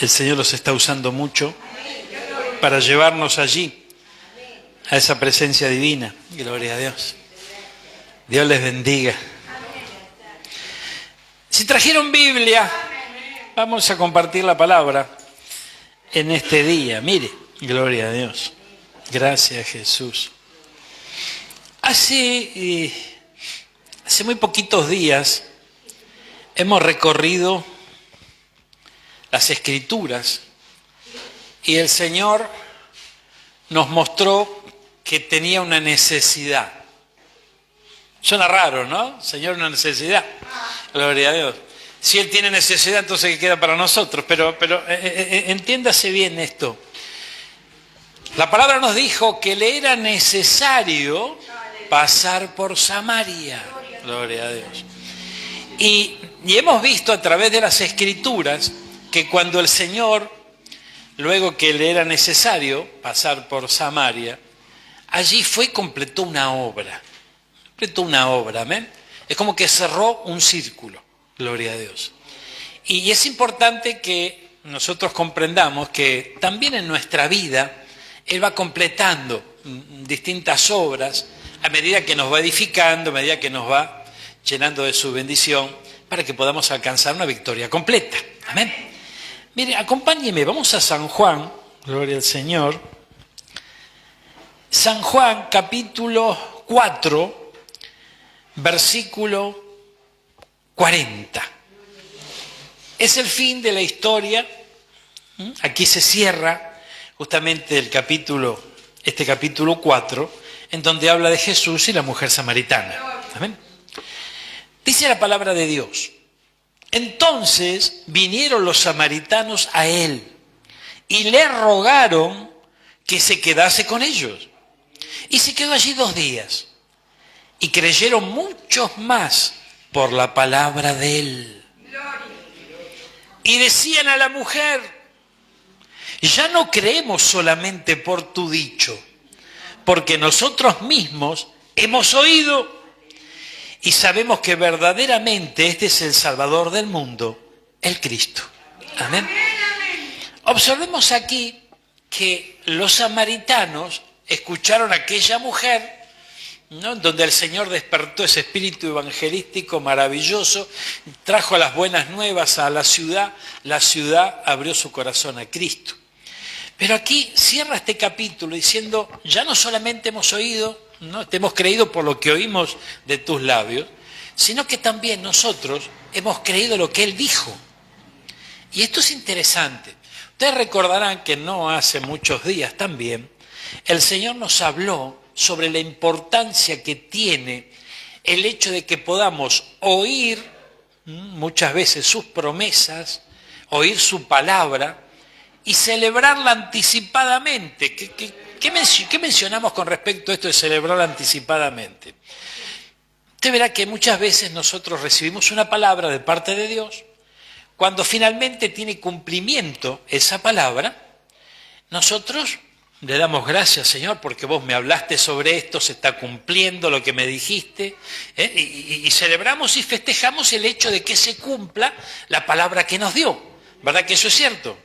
El Señor los está usando mucho para llevarnos allí, a esa presencia divina. Gloria a Dios. Dios les bendiga. Si trajeron Biblia, vamos a compartir la palabra en este día. Mire, gloria a Dios. Gracias, Jesús. Hace muy poquitos días hemos recorrido las Escrituras y el Señor nos mostró que tenía una necesidad. Suena raro, ¿no? Señor, una necesidad. Gloria a Dios. Si Él tiene necesidad, entonces ¿qué queda para nosotros? Pero entiéndase bien esto. La palabra nos dijo que le era necesario pasar por Samaria. Gloria a Dios. Y hemos visto a través de las Escrituras que cuando el Señor, luego que le era necesario pasar por Samaria, allí fue y completó una obra. Completó una obra, amén. Es como que cerró un círculo. Gloria a Dios. Y es importante que nosotros comprendamos que también en nuestra vida Él va completando distintas obras a medida que nos va edificando, a medida que nos va llenando de su bendición, para que podamos alcanzar una victoria completa. Amén. Mire, acompáñeme, vamos a San Juan, gloria al Señor. San Juan, capítulo 4, versículo 40. Es el fin de la historia. Aquí se cierra justamente este capítulo 4, en donde habla de Jesús y la mujer samaritana. Amén. Dice la palabra de Dios: entonces vinieron los samaritanos a él y le rogaron que se quedase con ellos. Y se quedó allí 2 días. Y creyeron muchos más por la palabra de él. Y decían a la mujer: ya no creemos solamente por tu dicho, porque nosotros mismos hemos oído y sabemos que verdaderamente este es el Salvador del mundo, el Cristo. Amén. Observemos aquí que los samaritanos escucharon a aquella mujer, ¿no?, donde el Señor despertó ese espíritu evangelístico maravilloso, trajo las buenas nuevas a la ciudad abrió su corazón a Cristo. Pero aquí cierra este capítulo diciendo: ya no solamente hemos oído, no te hemos creído por lo que oímos de tus labios, sino que también nosotros hemos creído lo que Él dijo. Y esto es interesante. Ustedes recordarán que no hace muchos días también el Señor nos habló sobre la importancia que tiene el hecho de que podamos oír muchas veces sus promesas, oír su palabra y celebrarla anticipadamente. ¿Qué mencionamos con respecto a esto de celebrarla anticipadamente? Usted verá que muchas veces nosotros recibimos una palabra de parte de Dios. Cuando finalmente tiene cumplimiento esa palabra, nosotros le damos gracias, Señor, porque vos me hablaste sobre esto, se está cumpliendo lo que me dijiste, y celebramos y festejamos el hecho de que se cumpla la palabra que nos dio. ¿Verdad que eso es cierto?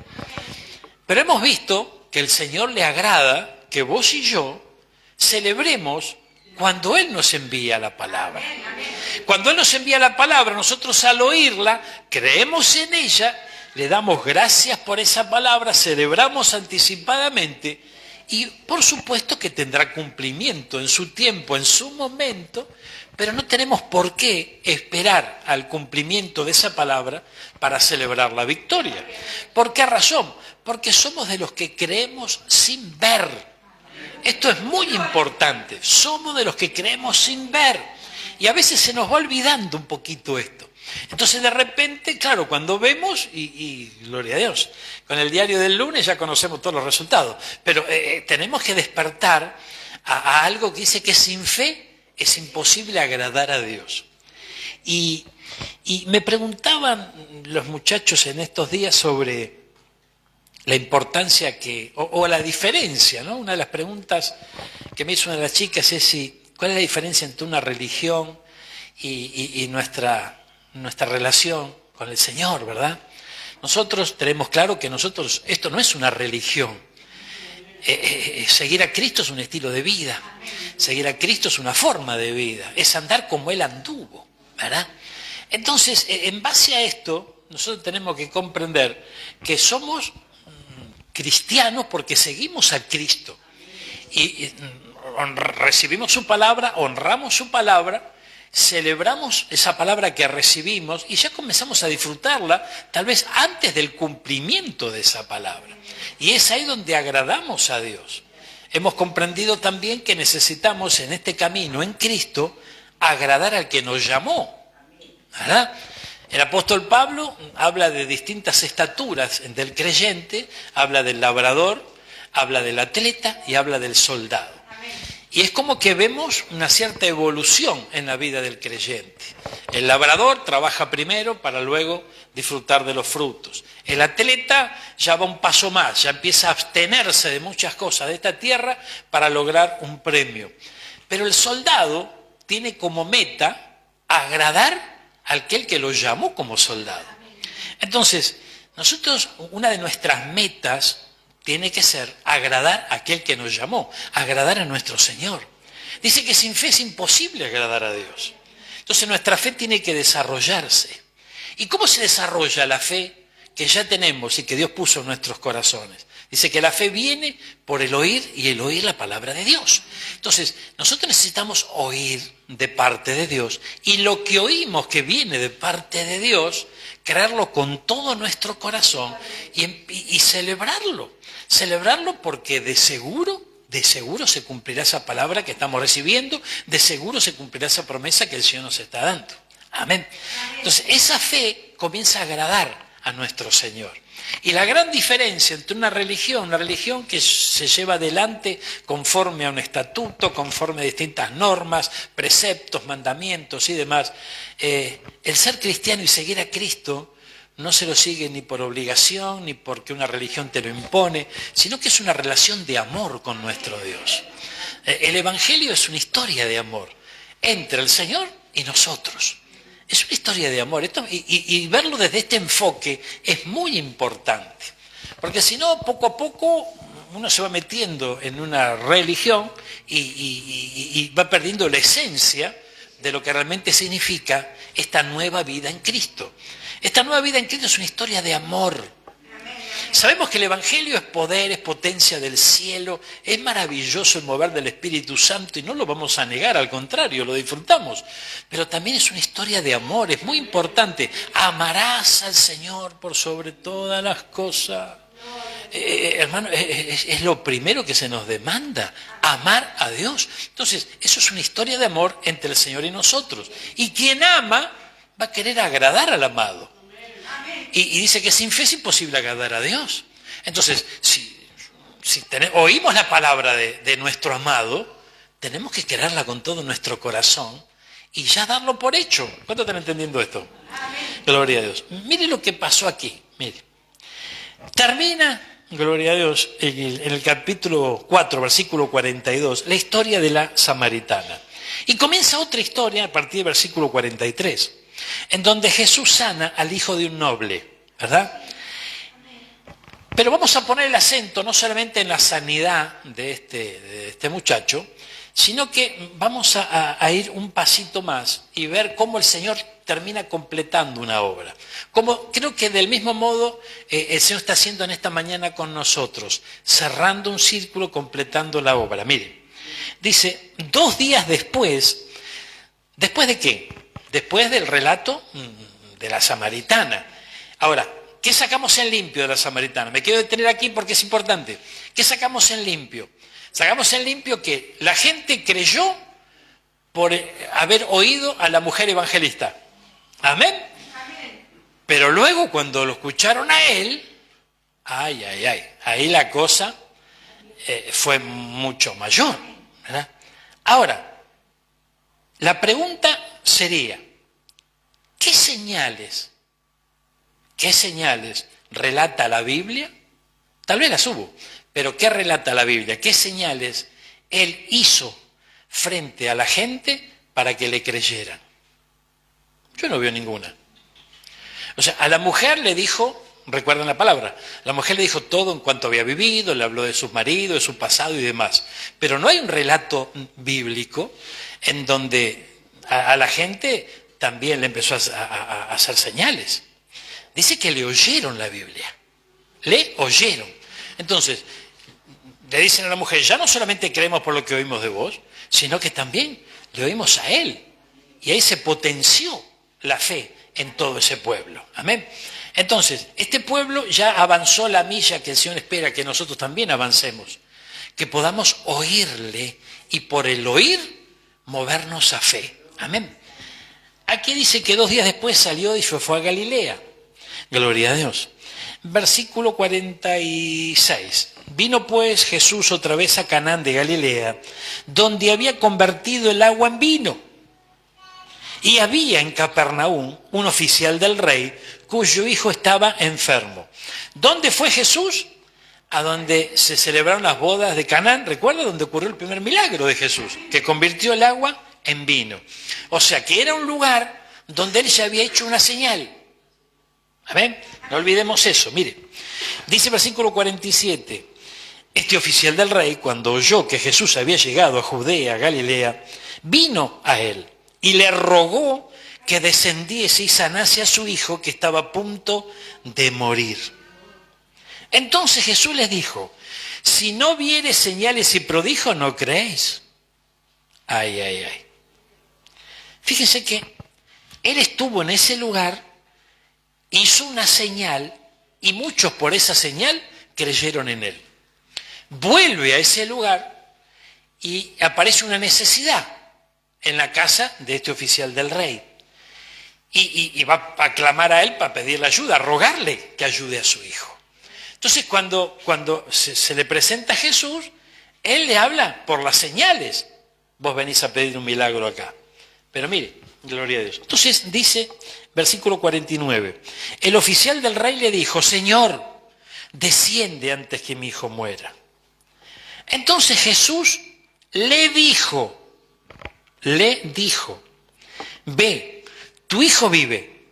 Pero hemos visto que el Señor le agrada que vos y yo celebremos cuando Él nos envía la palabra. Cuando Él nos envía la palabra, nosotros al oírla, creemos en ella, le damos gracias por esa palabra, celebramos anticipadamente y por supuesto que tendrá cumplimiento en su tiempo, en su momento, pero no tenemos por qué esperar al cumplimiento de esa palabra para celebrar la victoria. ¿Por qué razón? Porque somos de los que creemos sin ver. Esto es muy importante. Somos de los que creemos sin ver. Y a veces se nos va olvidando un poquito esto. Entonces de repente, claro, cuando vemos, y gloria a Dios, con el diario del lunes ya conocemos todos los resultados, pero tenemos que despertar a algo que dice que sin fe es imposible agradar a Dios. Y me preguntaban los muchachos en estos días sobre la importancia o la diferencia, ¿no? Una de las preguntas que me hizo una de las chicas es ¿cuál es la diferencia entre una religión y nuestra relación con el Señor, verdad? Nosotros tenemos claro que esto no es una religión. Seguir a Cristo es un estilo de vida. Seguir a Cristo es una forma de vida. Es andar como Él anduvo, ¿verdad? Entonces, en base a esto, nosotros tenemos que comprender que somos cristianos porque seguimos a Cristo. Y recibimos su palabra, honramos su palabra, celebramos esa palabra que recibimos y ya comenzamos a disfrutarla, tal vez antes del cumplimiento de esa palabra. Y es ahí donde agradamos a Dios. Hemos comprendido también que necesitamos en este camino, en Cristo, agradar al que nos llamó, ¿verdad? El apóstol Pablo habla de distintas estaturas del creyente, habla del labrador, habla del atleta y habla del soldado. Y es como que vemos una cierta evolución en la vida del creyente. El labrador trabaja primero para luego disfrutar de los frutos. El atleta ya va un paso más, ya empieza a abstenerse de muchas cosas de esta tierra para lograr un premio. Pero el soldado tiene como meta agradar a aquel que lo llamó como soldado. Entonces, nosotros, una de nuestras metas tiene que ser agradar a aquel que nos llamó, agradar a nuestro Señor. Dice que sin fe es imposible agradar a Dios. Entonces nuestra fe tiene que desarrollarse. ¿Y cómo se desarrolla la fe que ya tenemos y que Dios puso en nuestros corazones? Dice que la fe viene por el oír y el oír la palabra de Dios. Entonces, nosotros necesitamos oír de parte de Dios y lo que oímos que viene de parte de Dios, creerlo con todo nuestro corazón y celebrarlo. Celebrarlo porque de seguro se cumplirá esa palabra que estamos recibiendo, de seguro se cumplirá esa promesa que el Señor nos está dando. Amén. Entonces, esa fe comienza a agradar a nuestro Señor. Y la gran diferencia entre una religión que se lleva adelante conforme a un estatuto, conforme a distintas normas, preceptos, mandamientos y demás, el ser cristiano y seguir a Cristo no se lo sigue ni por obligación, ni porque una religión te lo impone, sino que es una relación de amor con nuestro Dios. El Evangelio es una historia de amor entre el Señor y nosotros. Es una historia de amor. Y verlo desde este enfoque es muy importante. Porque si no, poco a poco uno se va metiendo en una religión y va perdiendo la esencia de lo que realmente significa esta nueva vida en Cristo. Esta nueva vida en Cristo es una historia de amor. Sabemos que el Evangelio es poder, es potencia del cielo, es maravilloso el mover del Espíritu Santo y no lo vamos a negar, al contrario, lo disfrutamos. Pero también es una historia de amor, es muy importante. Amarás al Señor por sobre todas las cosas. Hermano, es lo primero que se nos demanda, amar a Dios. Entonces, eso es una historia de amor entre el Señor y nosotros. Y quien ama va a querer agradar al amado. Y dice que sin fe es imposible agradar a Dios. Entonces, si oímos la palabra de nuestro amado, tenemos que quererla con todo nuestro corazón y ya darlo por hecho. ¿Cuántos están entendiendo esto? Amén. Gloria a Dios. Mire lo que pasó aquí. Mire. Termina, gloria a Dios, en el capítulo 4, versículo 42, la historia de la samaritana. Y comienza otra historia a partir del versículo 43. En donde Jesús sana al hijo de un noble, ¿verdad? Pero vamos a poner el acento no solamente en la sanidad de este muchacho, sino que vamos a ir un pasito más y ver cómo el Señor termina completando una obra. Como creo que del mismo modo el Señor está haciendo en esta mañana con nosotros, cerrando un círculo, completando la obra. Miren, dice, 2 días después, ¿después de qué? Después del relato de la samaritana. Ahora, ¿qué sacamos en limpio de la samaritana? Me quiero detener aquí porque es importante. ¿Qué sacamos en limpio? Sacamos en limpio que la gente creyó por haber oído a la mujer evangelista. ¿Amén? Amén. Pero luego cuando lo escucharon a él, ahí la cosa fue mucho mayor, ¿verdad? Ahora, la pregunta sería, ¿qué señales relata la Biblia? Tal vez las hubo, pero ¿qué relata la Biblia? ¿Qué señales él hizo frente a la gente para que le creyeran? Yo no veo ninguna. O sea, a la mujer le dijo, recuerdan la palabra. La mujer le dijo todo en cuanto había vivido, le habló de su marido, de su pasado y demás. Pero no hay un relato bíblico en donde a la gente también le empezó a hacer señales. Dice que le oyeron la Biblia. Le oyeron. Entonces, le dicen a la mujer, ya no solamente creemos por lo que oímos de vos, sino que también le oímos a él. Y ahí se potenció la fe en todo ese pueblo. Amén. Entonces, este pueblo ya avanzó la milla que el Señor espera que nosotros también avancemos. Que podamos oírle y por el oír movernos a fe. Amén. Aquí dice que 2 días después salió y se fue a Galilea. Gloria a Dios. Versículo 46. Vino pues Jesús otra vez a Canaán de Galilea, donde había convertido el agua en vino. Y había en Capernaum un oficial del rey cuyo hijo estaba enfermo. ¿Dónde fue Jesús? A donde se celebraron las bodas de Canaán. ¿Recuerda donde ocurrió el primer milagro de Jesús? Que convirtió el agua en vino. O sea que era un lugar donde él ya había hecho una señal. Amén. No olvidemos eso. Mire, dice versículo 47. Este oficial del rey, cuando oyó que Jesús había llegado a Judea, a Galilea, vino a él y le rogó que descendiese y sanase a su hijo que estaba a punto de morir. Entonces Jesús les dijo, si no vieres señales y prodigios, ¿no creéis? Ay, ay, ay. Fíjense que él estuvo en ese lugar, hizo una señal y muchos por esa señal creyeron en él. Vuelve a ese lugar y aparece una necesidad en la casa de este oficial del rey. Y va a clamar a él para pedirle ayuda, a rogarle que ayude a su hijo. Entonces cuando se le presenta a Jesús, él le habla por las señales. Vos venís a pedir un milagro acá. Pero mire, gloria a Dios. Entonces dice, versículo 49, el oficial del rey le dijo, Señor, desciende antes que mi hijo muera. Entonces Jesús le dijo, ve, tu hijo vive.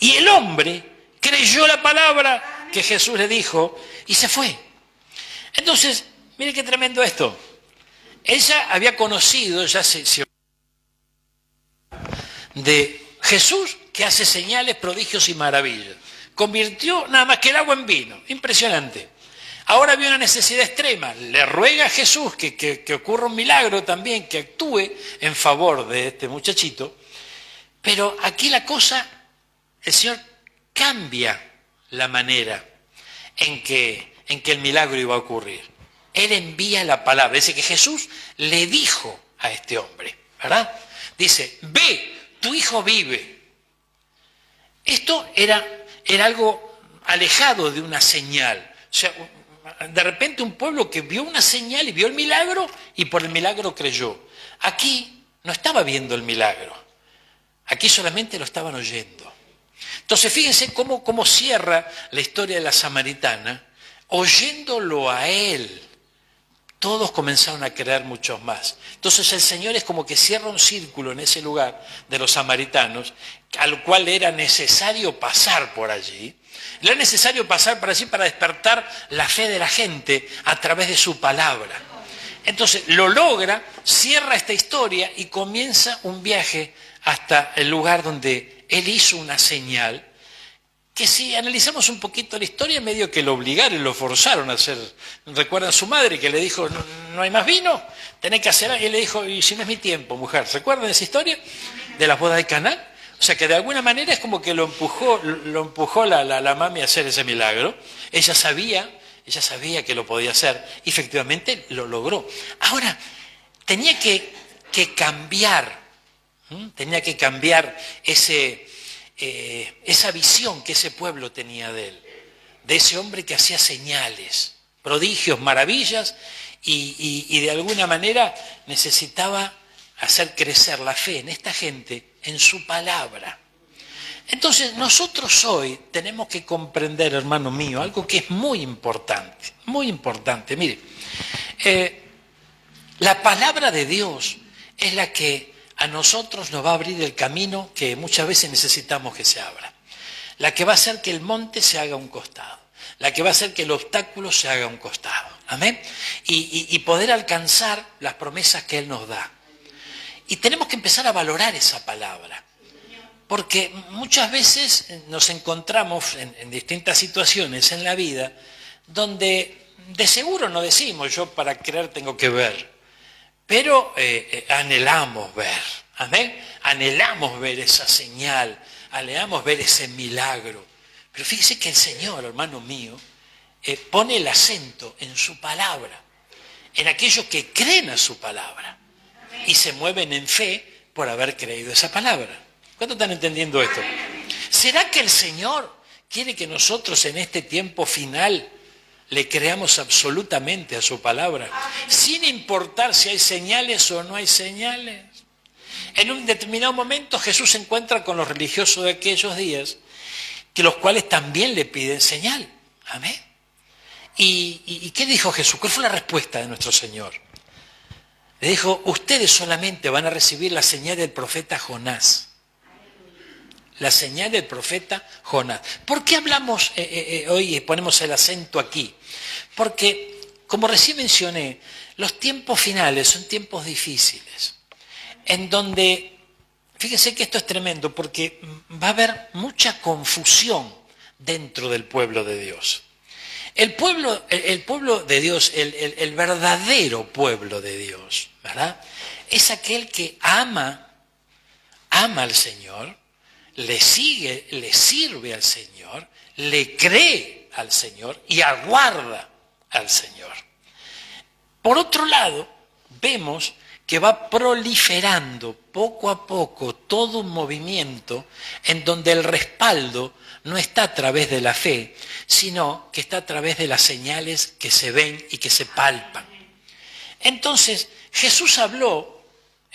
Y el hombre creyó la palabra que Jesús le dijo y se fue. Entonces, mire qué tremendo esto. Ella había conocido, ya se de Jesús que hace señales, prodigios y maravillas. Convirtió nada más que el agua en vino. Impresionante. Ahora había una necesidad extrema. Le ruega a Jesús que ocurra un milagro también, que actúe en favor de este muchachito. Pero aquí la cosa, el Señor cambia la manera en que el milagro iba a ocurrir. Él envía la palabra. Dice que Jesús le dijo a este hombre, ¿verdad? Dice, ve, tu hijo vive. Esto era algo alejado de una señal. O sea, de repente un pueblo que vio una señal y vio el milagro y por el milagro creyó. Aquí no estaba viendo el milagro. Aquí solamente lo estaban oyendo. Entonces fíjense cómo cierra la historia de la samaritana. Oyéndolo a él, todos comenzaron a creer muchos más. Entonces el Señor es como que cierra un círculo en ese lugar de los samaritanos, al cual era necesario pasar por allí. Era necesario pasar por allí para despertar la fe de la gente a través de su palabra. Entonces lo logra, cierra esta historia y comienza un viaje hasta el lugar donde él hizo una señal, que si analizamos un poquito la historia, medio que lo obligaron, lo forzaron a hacer. ¿Recuerdan su madre que le dijo, no hay más vino? Tenés que hacer algo. Y él le dijo, y si no es mi tiempo, mujer. ¿Recuerdan esa historia de las bodas de Caná? O sea que de alguna manera es como que lo empujó la mami a hacer ese milagro. Ella sabía que lo podía hacer y efectivamente lo logró. Ahora, tenía que cambiar esa visión que ese pueblo tenía de él, de ese hombre que hacía señales, prodigios, maravillas y de alguna manera necesitaba hacer crecer la fe en esta gente, en su palabra. Entonces nosotros hoy tenemos que comprender, hermano mío, algo que es muy importante, muy importante. Mire, la palabra de Dios es la que a nosotros nos va a abrir el camino que muchas veces necesitamos que se abra. la que va a hacer que el monte se haga a un costado, la que va a hacer que el obstáculo se haga a un costado. Amén. Y poder alcanzar las promesas que Él nos da. Y tenemos que empezar a valorar esa palabra. Porque muchas veces nos encontramos en distintas situaciones en la vida donde de seguro no decimos, yo para creer tengo que ver, pero anhelamos ver, amén, anhelamos ver esa señal, anhelamos ver ese milagro. Pero fíjese que el Señor, hermano mío, pone el acento en su palabra, en aquellos que creen a su palabra y se mueven en fe por haber creído esa palabra. ¿Cuántos están entendiendo esto? ¿Será que el Señor quiere que nosotros en este tiempo final le creamos absolutamente a su palabra, sin importar si hay señales o no hay señales? En un determinado momento Jesús se encuentra con los religiosos de aquellos días, que los cuales también le piden señal. Amén. ¿Y qué dijo Jesús? ¿Cuál fue la respuesta de nuestro Señor? Le dijo, ustedes solamente van a recibir la señal del profeta Jonás. La señal del profeta Jonás. ¿Por qué hablamos hoy y ponemos el acento aquí? Porque, como recién mencioné, los tiempos finales son tiempos difíciles, en donde, fíjense que esto es tremendo, porque va a haber mucha confusión dentro del pueblo de Dios. El pueblo de Dios, el verdadero pueblo de Dios, ¿verdad? Es aquel que ama al Señor, le sigue, le sirve al Señor, le cree al Señor y aguarda al Señor. Por otro lado, vemos que va proliferando poco a poco todo un movimiento en donde el respaldo no está a través de la fe, sino que está a través de las señales que se ven y que se palpan. Entonces, Jesús habló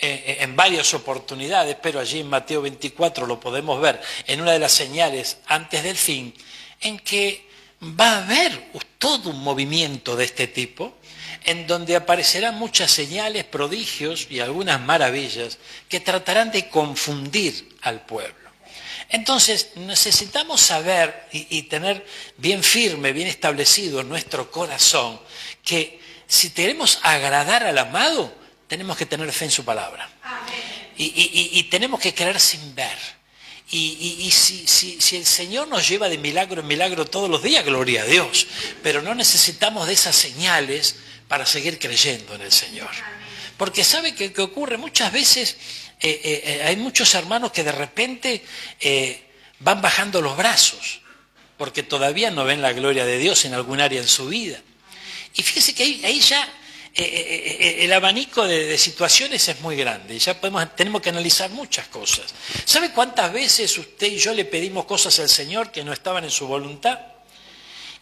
en varias oportunidades, pero allí en Mateo 24 lo podemos ver, en una de las señales antes del fin, en que va a haber todo un movimiento de este tipo, en donde aparecerán muchas señales, prodigios y algunas maravillas que tratarán de confundir al pueblo. Entonces necesitamos saber y tener bien firme, bien establecido en nuestro corazón que si queremos agradar al amado, tenemos que tener fe en su palabra. Y tenemos que creer sin ver. Y si el Señor nos lleva de milagro en milagro todos los días, gloria a Dios. Pero no necesitamos de esas señales para seguir creyendo en el Señor. Porque ¿sabe qué ocurre? Muchas veces hay muchos hermanos que de repente van bajando los brazos, porque todavía no ven la gloria de Dios en algún área en su vida. Y fíjese que ahí ya el abanico de situaciones es muy grande, ya tenemos que analizar muchas cosas. ¿Sabe cuántas veces usted y yo le pedimos cosas al Señor que no estaban en su voluntad?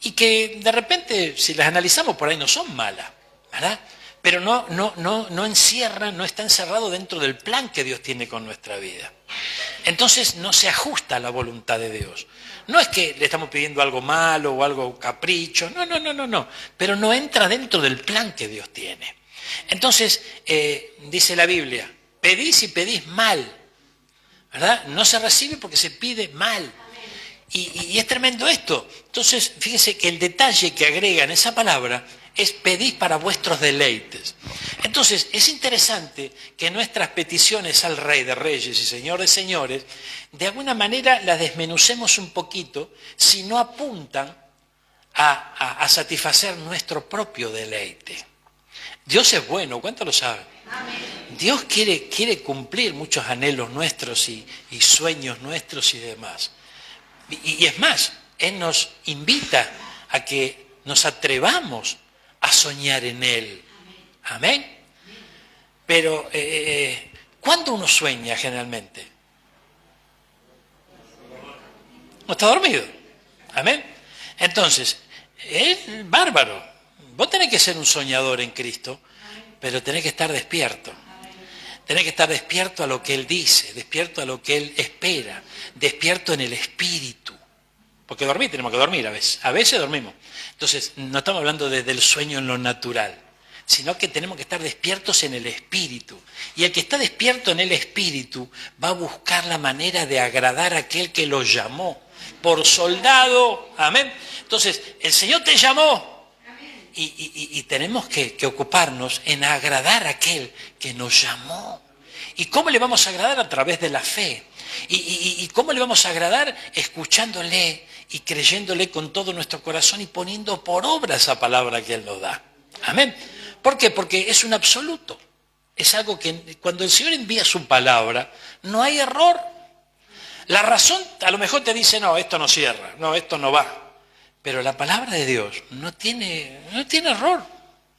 Y que de repente, si las analizamos por ahí, no son malas, ¿verdad? Pero no encierran, no está encerrado dentro del plan que Dios tiene con nuestra vida. Entonces no se ajusta a la voluntad de Dios. No es que le estamos pidiendo algo malo o algo capricho, no. Pero no entra dentro del plan que Dios tiene. Entonces, dice la Biblia, pedís y pedís mal, ¿verdad? No se recibe porque se pide mal. Y es tremendo esto. Entonces, fíjese que el detalle que agrega en esa palabra es pedís para vuestros deleites. Entonces, es interesante que nuestras peticiones al Rey de Reyes y Señor de Señores, de alguna manera las desmenucemos un poquito, si no apuntan a satisfacer nuestro propio deleite. Dios es bueno, ¿cuánto lo saben? Amén. Dios quiere cumplir muchos anhelos nuestros y sueños nuestros y demás. Y es más, Él nos invita a que nos atrevamos a soñar en Él. Amén. Pero, ¿cuándo uno sueña generalmente? ¿No está dormido? Amén. Entonces, es bárbaro. Vos tenés que ser un soñador en Cristo, pero tenés que estar despierto. Tenés que estar despierto a lo que Él dice, despierto a lo que Él espera, despierto en el espíritu. Porque dormir tenemos que dormir a veces dormimos. Entonces, no estamos hablando del sueño en lo natural, sino que tenemos que estar despiertos en el espíritu. Y el que está despierto en el espíritu va a buscar la manera de agradar a aquel que lo llamó, por soldado. Amén. Entonces, el Señor te llamó y tenemos que ocuparnos en agradar a aquel que nos llamó. ¿Y cómo le vamos a agradar? A través de la fe. ¿Y cómo le vamos a agradar? Escuchándole y creyéndole con todo nuestro corazón y poniendo por obra esa palabra que Él nos da. Amén. ¿Por qué? Porque es un absoluto. Es algo que cuando el Señor envía su palabra, no hay error. La razón a lo mejor te dice, no, esto no cierra, no, esto no va. Pero la palabra de Dios no tiene error.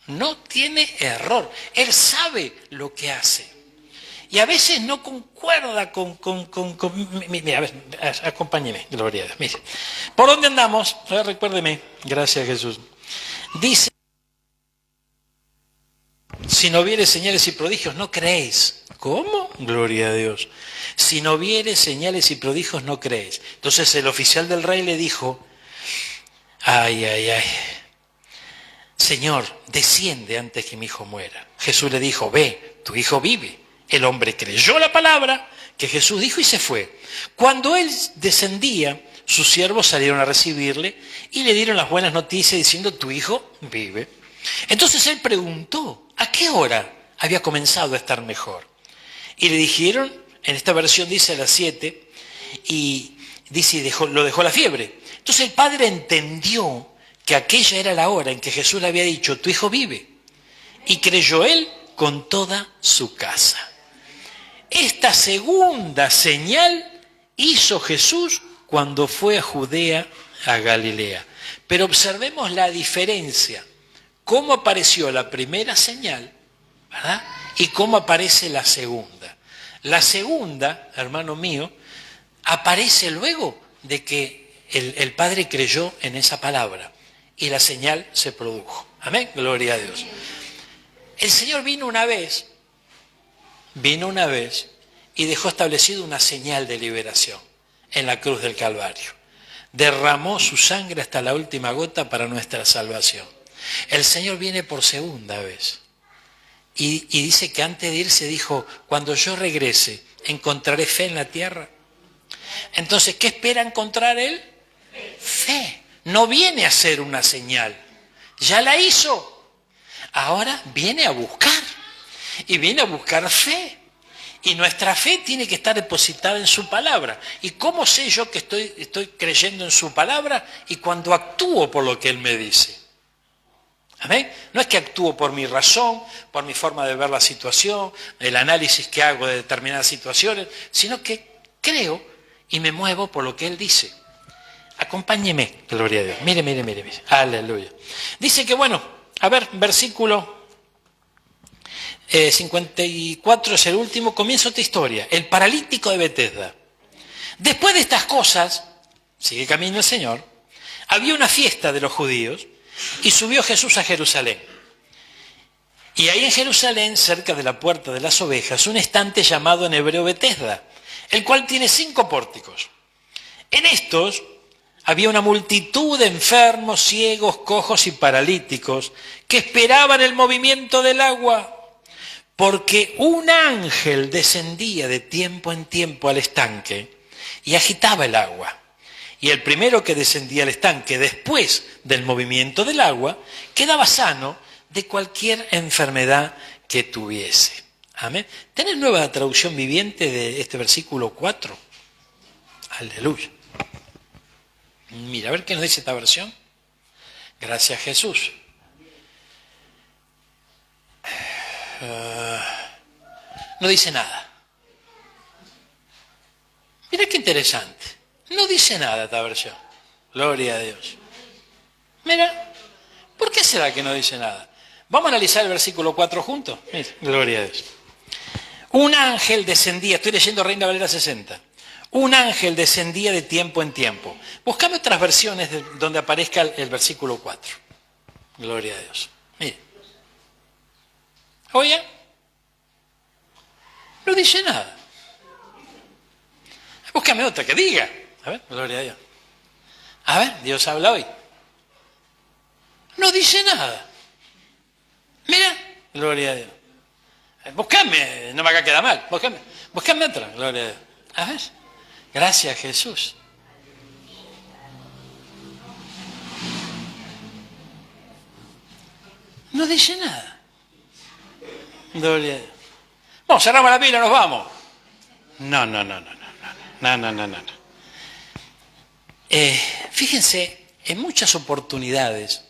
No tiene error. Él sabe lo que hace. Y a veces no concuerda mira, a ver, acompáñeme, gloria a Dios. Mire, ¿por dónde andamos? A ver, recuérdeme, gracias Jesús. Dice, si no viere señales y prodigios, no creéis. ¿Cómo? Gloria a Dios. Si no viere señales y prodigios, no creéis. Entonces el oficial del rey le dijo, ay, Señor, desciende antes que mi hijo muera. Jesús le dijo, ve, tu hijo vive. El hombre creyó la palabra que Jesús dijo y se fue. Cuando él descendía, sus siervos salieron a recibirle y le dieron las buenas noticias diciendo, tu hijo vive. Entonces él preguntó, ¿a qué hora había comenzado a estar mejor? Y le dijeron, en esta versión dice a las 7, y dice, lo dejó la fiebre. Entonces el padre entendió que aquella era la hora en que Jesús le había dicho, tu hijo vive. Y creyó él con toda su casa. Esta segunda señal hizo Jesús cuando fue a Judea, a Galilea. Pero observemos la diferencia. Cómo apareció la primera señal, ¿verdad? Y cómo aparece la segunda. La segunda, hermano mío, aparece luego de que el Padre creyó en esa palabra y la señal se produjo. Amén, gloria a Dios. El Señor vino una vez y dejó establecido una señal de liberación en la cruz del Calvario. Derramó su sangre hasta la última gota para nuestra salvación. El Señor viene por segunda vez. Y dice que antes de irse dijo, cuando yo regrese, ¿encontraré fe en la tierra? Entonces, ¿qué espera encontrar Él? Fe. No viene a hacer una señal. Ya la hizo. Ahora viene a buscar. Y viene a buscar fe. Y nuestra fe tiene que estar depositada en su palabra. ¿Y cómo sé yo que estoy creyendo en su palabra? Y cuando actúo por lo que Él me dice. ¿Amén? No es que actúo por mi razón, por mi forma de ver la situación, el análisis que hago de determinadas situaciones, sino que creo y me muevo por lo que Él dice. Acompáñeme, gloria a Dios. Mire. Aleluya. Dice que bueno, a ver, versículo 54 es el último, comienza otra historia. El paralítico de Betesda. Después de estas cosas, sigue camino el Señor, había una fiesta de los judíos y subió Jesús a Jerusalén. Y ahí en Jerusalén, cerca de la puerta de las ovejas, un estante llamado en hebreo Betesda, el cual tiene 5 pórticos. En estos había una multitud de enfermos, ciegos, cojos y paralíticos que esperaban el movimiento del agua, porque un ángel descendía de tiempo en tiempo al estanque y agitaba el agua. Y el primero que descendía al estanque después del movimiento del agua quedaba sano de cualquier enfermedad que tuviese. Amén. ¿Tenés nueva traducción viviente de este versículo 4? Aleluya. Mira, a ver qué nos dice esta versión. Gracias, Jesús. No dice nada. Mira qué interesante. No dice nada esta versión. Gloria a Dios. Mira, ¿por qué será que no dice nada? Vamos a analizar el versículo 4 juntos. Mira, gloria a Dios. Un ángel descendía, estoy leyendo Reina Valera 60. Un ángel descendía de tiempo en tiempo. Buscame otras versiones donde aparezca el versículo 4. Gloria a Dios. Mire. Oye, no dice nada. Búscame otra que diga. A ver, gloria a Dios. A ver, Dios habla hoy. No dice nada. Mira, gloria a Dios. Búscame, no me haga quedar mal. Búscame otra, gloria a Dios. A ver, gracias Jesús. No dice nada. Gloria a Dios. Bueno, cerramos la Biblia, nos vamos. No. Fíjense, en muchas oportunidades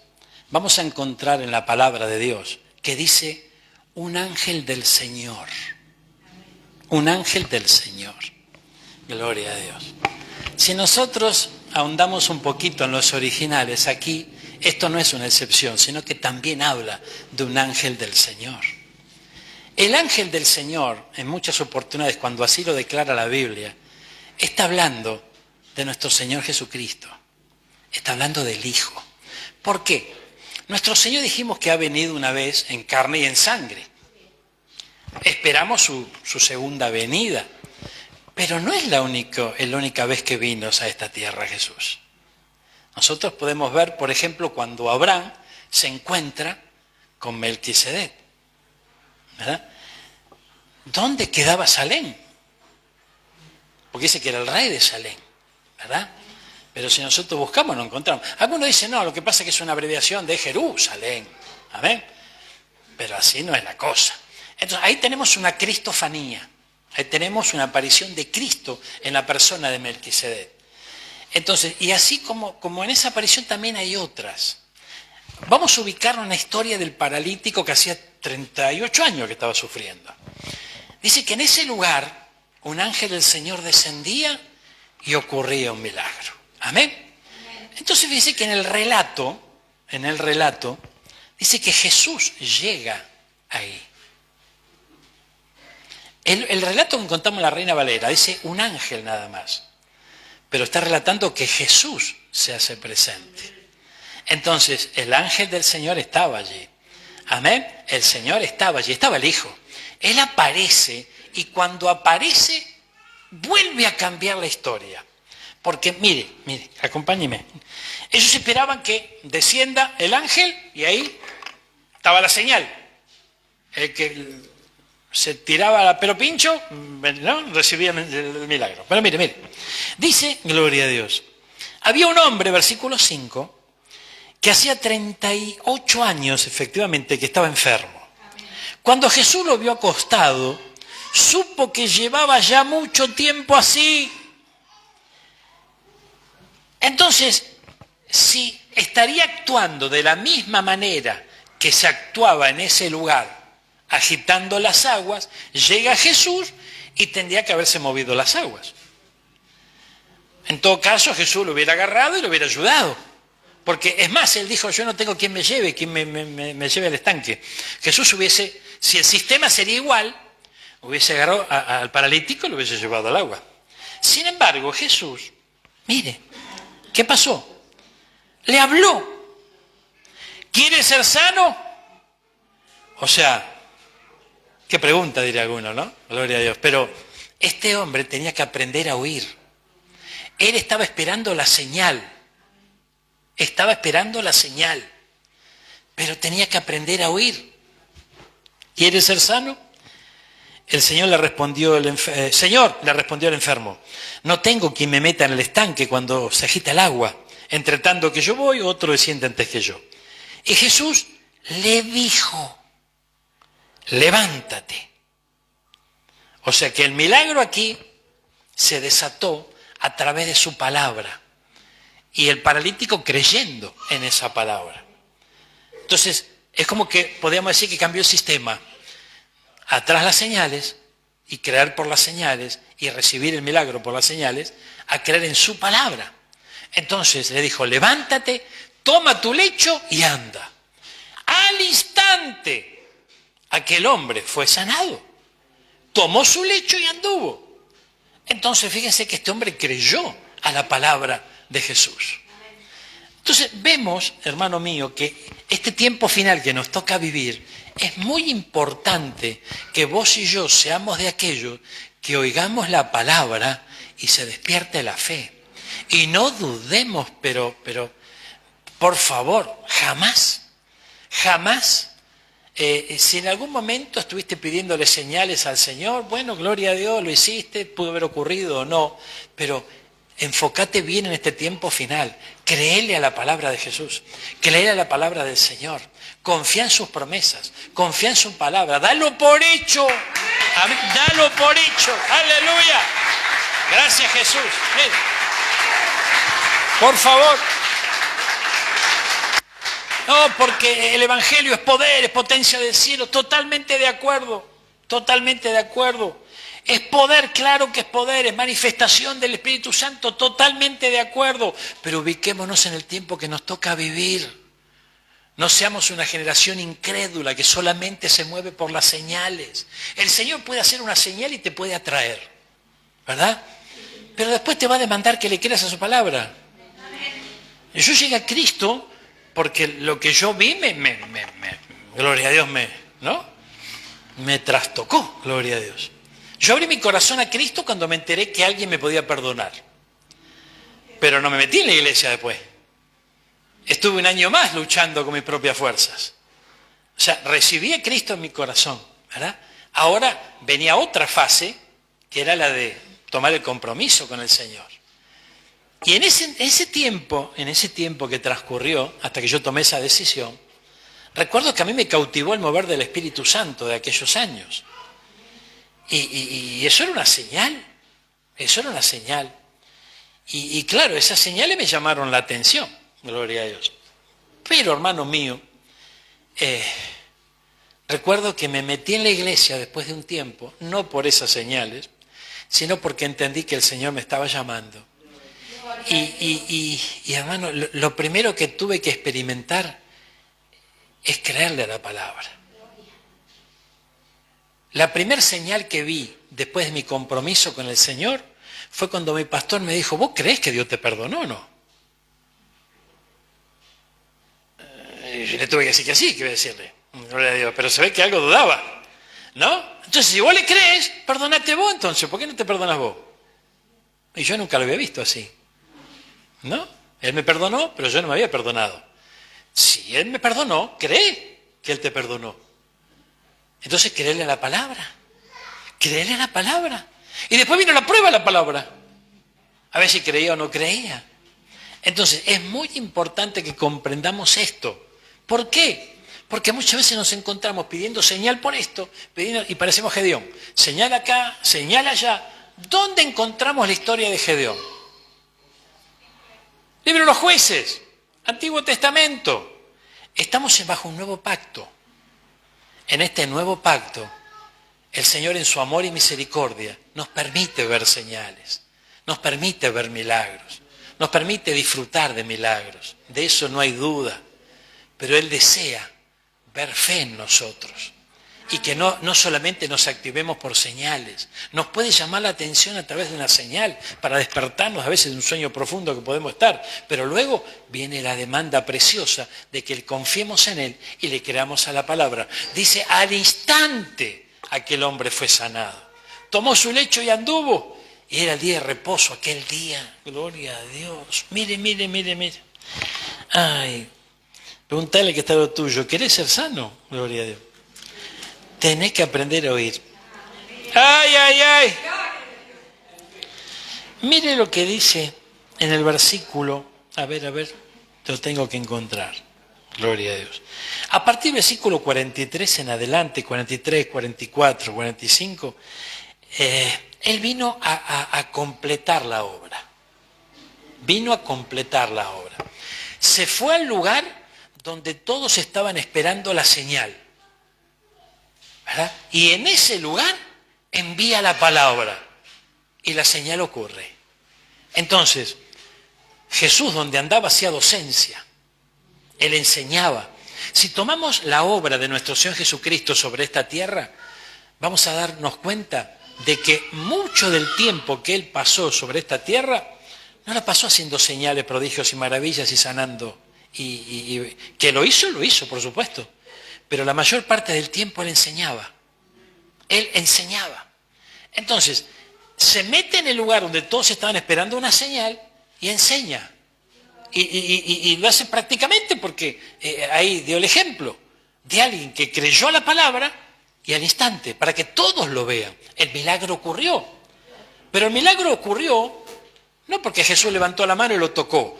vamos a encontrar en la palabra de Dios que dice un ángel del Señor. Un ángel del Señor. Gloria a Dios. Si nosotros ahondamos un poquito en los originales, aquí esto no es una excepción, sino que también habla de un ángel del Señor. El ángel del Señor, en muchas oportunidades, cuando así lo declara la Biblia, está hablando de nuestro Señor Jesucristo. Está hablando del Hijo. ¿Por qué? Nuestro Señor dijimos que ha venido una vez en carne y en sangre. Esperamos su segunda venida. Pero no es la única vez que vino a esta tierra Jesús. Nosotros podemos ver, por ejemplo, cuando Abraham se encuentra con Melquisedec, ¿verdad? ¿Dónde quedaba Salem? Porque dice que era el rey de Salem, ¿verdad? Pero si nosotros buscamos no encontramos. Algunos dicen, no, lo que pasa es que es una abreviación de Jerusalén. ¿Amén? Pero así no es la cosa. Entonces ahí tenemos una cristofanía. Ahí tenemos una aparición de Cristo en la persona de Melquisedec. Entonces, y así como en esa aparición también hay otras. Vamos a ubicarnos en la historia del paralítico que hacía 38 años que estaba sufriendo. Dice que en ese lugar un ángel del Señor descendía y ocurría un milagro. ¿Amén? Entonces dice que en el relato, dice que Jesús llega ahí. El relato que encontramos en la Reina Valera dice un ángel nada más, pero está relatando que Jesús se hace presente. Entonces, el ángel del Señor estaba allí. Amén. El Señor estaba allí, estaba el Hijo. Él aparece y cuando aparece vuelve a cambiar la historia. Porque mire, acompáñeme. Ellos esperaban que descienda el ángel y ahí estaba la señal. El que se tiraba a pelo pincho, ¿no? Recibía el milagro. Pero mire. Dice, gloria a Dios. Había un hombre, versículo 5, que hacía 38 años, efectivamente, que estaba enfermo. Cuando Jesús lo vio acostado, supo que llevaba ya mucho tiempo así. Entonces, si estaría actuando de la misma manera que se actuaba en ese lugar, agitando las aguas, llega Jesús y tendría que haberse movido las aguas. En todo caso, Jesús lo hubiera agarrado y lo hubiera ayudado. Porque es más, él dijo, yo no tengo quien me lleve, quien me lleve al estanque. Jesús hubiese, si el sistema sería igual, hubiese agarrado al paralítico y lo hubiese llevado al agua. Sin embargo, Jesús, mire, ¿qué pasó? Le habló. ¿Quiere ser sano? O sea, qué pregunta diría alguno, ¿no? Gloria a Dios. Pero este hombre tenía que aprender a oír. Él estaba esperando la señal. Pero tenía que aprender a oír. ¿Quiere ser sano? El Señor le respondió el enfermo, no tengo quien me meta en el estanque cuando se agita el agua. Entre tanto que yo voy, otro desciende antes que yo. Y Jesús le dijo, levántate. O sea que el milagro aquí se desató a través de su palabra. Y el paralítico creyendo en esa palabra. Entonces, es como que podríamos decir que cambió el sistema. Atrás las señales, y creer por las señales, y recibir el milagro por las señales, a creer en su palabra. Entonces le dijo, levántate, toma tu lecho y anda. Al instante, aquel hombre fue sanado. Tomó su lecho y anduvo. Entonces, fíjense que este hombre creyó a la palabra de Jesús. Entonces vemos, hermano mío, que este tiempo final que nos toca vivir, es muy importante que vos y yo seamos de aquellos que oigamos la palabra y se despierte la fe. Y no dudemos, pero por favor, jamás, si en algún momento estuviste pidiéndole señales al Señor, bueno, gloria a Dios, lo hiciste, pudo haber ocurrido o no, pero Enfócate bien en este tiempo final. Créele a la palabra de Jesús. Créele a la palabra del Señor. Confía en sus promesas. Confía en su palabra. Dalo por hecho. Amén. Dalo por hecho. Aleluya. Gracias, Jesús. Ven. Por favor. No, porque el Evangelio es poder, es potencia del cielo. Totalmente de acuerdo. Totalmente de acuerdo. Es poder, claro que es poder, es manifestación del Espíritu Santo, totalmente de acuerdo. Pero ubiquémonos en el tiempo que nos toca vivir. No seamos una generación incrédula que solamente se mueve por las señales. El Señor puede hacer una señal y te puede atraer, ¿verdad? Pero después te va a demandar que le creas a su palabra. Yo llegué a Cristo porque lo que yo vi, gloria a Dios, me trastocó, gloria a Dios. Yo abrí mi corazón a Cristo cuando me enteré que alguien me podía perdonar. Pero no me metí en la iglesia después. Estuve un año más luchando con mis propias fuerzas. O sea, recibí a Cristo en mi corazón, ¿verdad? Ahora venía otra fase, que era la de tomar el compromiso con el Señor. Y en ese tiempo que transcurrió, hasta que yo tomé esa decisión, recuerdo que a mí me cautivó el mover del Espíritu Santo de aquellos años. Y eso era una señal, Y claro, esas señales me llamaron la atención, gloria a Dios. Pero, hermano mío, recuerdo que me metí en la iglesia después de un tiempo, no por esas señales, sino porque entendí que el Señor me estaba llamando. Y hermano, lo primero que tuve que experimentar es creerle a la palabra. La primera señal que vi después de mi compromiso con el Señor fue cuando mi pastor me dijo, ¿vos creés que Dios te perdonó o no? Yo le tuve que decir que sí, que iba a decirle, gloria a Dios, pero se ve que algo dudaba, ¿no? Entonces, si vos le crees, perdonate vos entonces, ¿por qué no te perdonas vos? Y yo nunca lo había visto así, ¿no? Él me perdonó, pero yo no me había perdonado. Si Él me perdonó, cree que Él te perdonó. Entonces, créele a la palabra. Créele a la palabra. Y después vino la prueba de la palabra. A ver si creía o no creía. Entonces, es muy importante que comprendamos esto. ¿Por qué? Porque muchas veces nos encontramos pidiendo señal por esto, y parecemos Gedeón. Señal acá, señal allá. ¿Dónde encontramos la historia de Gedeón? Libro de los Jueces, Antiguo Testamento. Estamos bajo un nuevo pacto. En este nuevo pacto, el Señor en su amor y misericordia nos permite ver señales, nos permite ver milagros, nos permite disfrutar de milagros. De eso no hay duda. Pero Él desea ver fe en nosotros. Y que no solamente nos activemos por señales. Nos puede llamar la atención a través de una señal para despertarnos a veces de un sueño profundo que podemos estar. Pero luego viene la demanda preciosa de que confiemos en Él y le creamos a la palabra. Dice, al instante aquel hombre fue sanado. Tomó su lecho y anduvo. Y era el día de reposo, aquel día. Gloria a Dios. Mire. Ay, preguntale que está lo tuyo. ¿Querés ser sano? Gloria a Dios. Tenés que aprender a oír. ¡Ay! Mire lo que dice en el versículo. A ver, te lo tengo que encontrar. Gloria a Dios. A partir del versículo 43 en adelante, 43, 44, 45, Él vino a completar la obra. Se fue al lugar donde todos estaban esperando la señal. ¿Verdad? Y en ese lugar envía la palabra y la señal ocurre. Entonces, Jesús donde andaba hacía docencia, Él enseñaba. Si tomamos la obra de nuestro Señor Jesucristo sobre esta tierra, vamos a darnos cuenta de que mucho del tiempo que Él pasó sobre esta tierra, no la pasó haciendo señales, prodigios y maravillas y sanando. Y que lo hizo, por supuesto. Pero la mayor parte del tiempo Él enseñaba. Entonces, se mete en el lugar donde todos estaban esperando una señal y enseña. Y lo hace prácticamente porque ahí dio el ejemplo de alguien que creyó a la palabra y al instante, para que todos lo vean. El milagro ocurrió. Pero el milagro ocurrió No porque Jesús levantó la mano y lo tocó.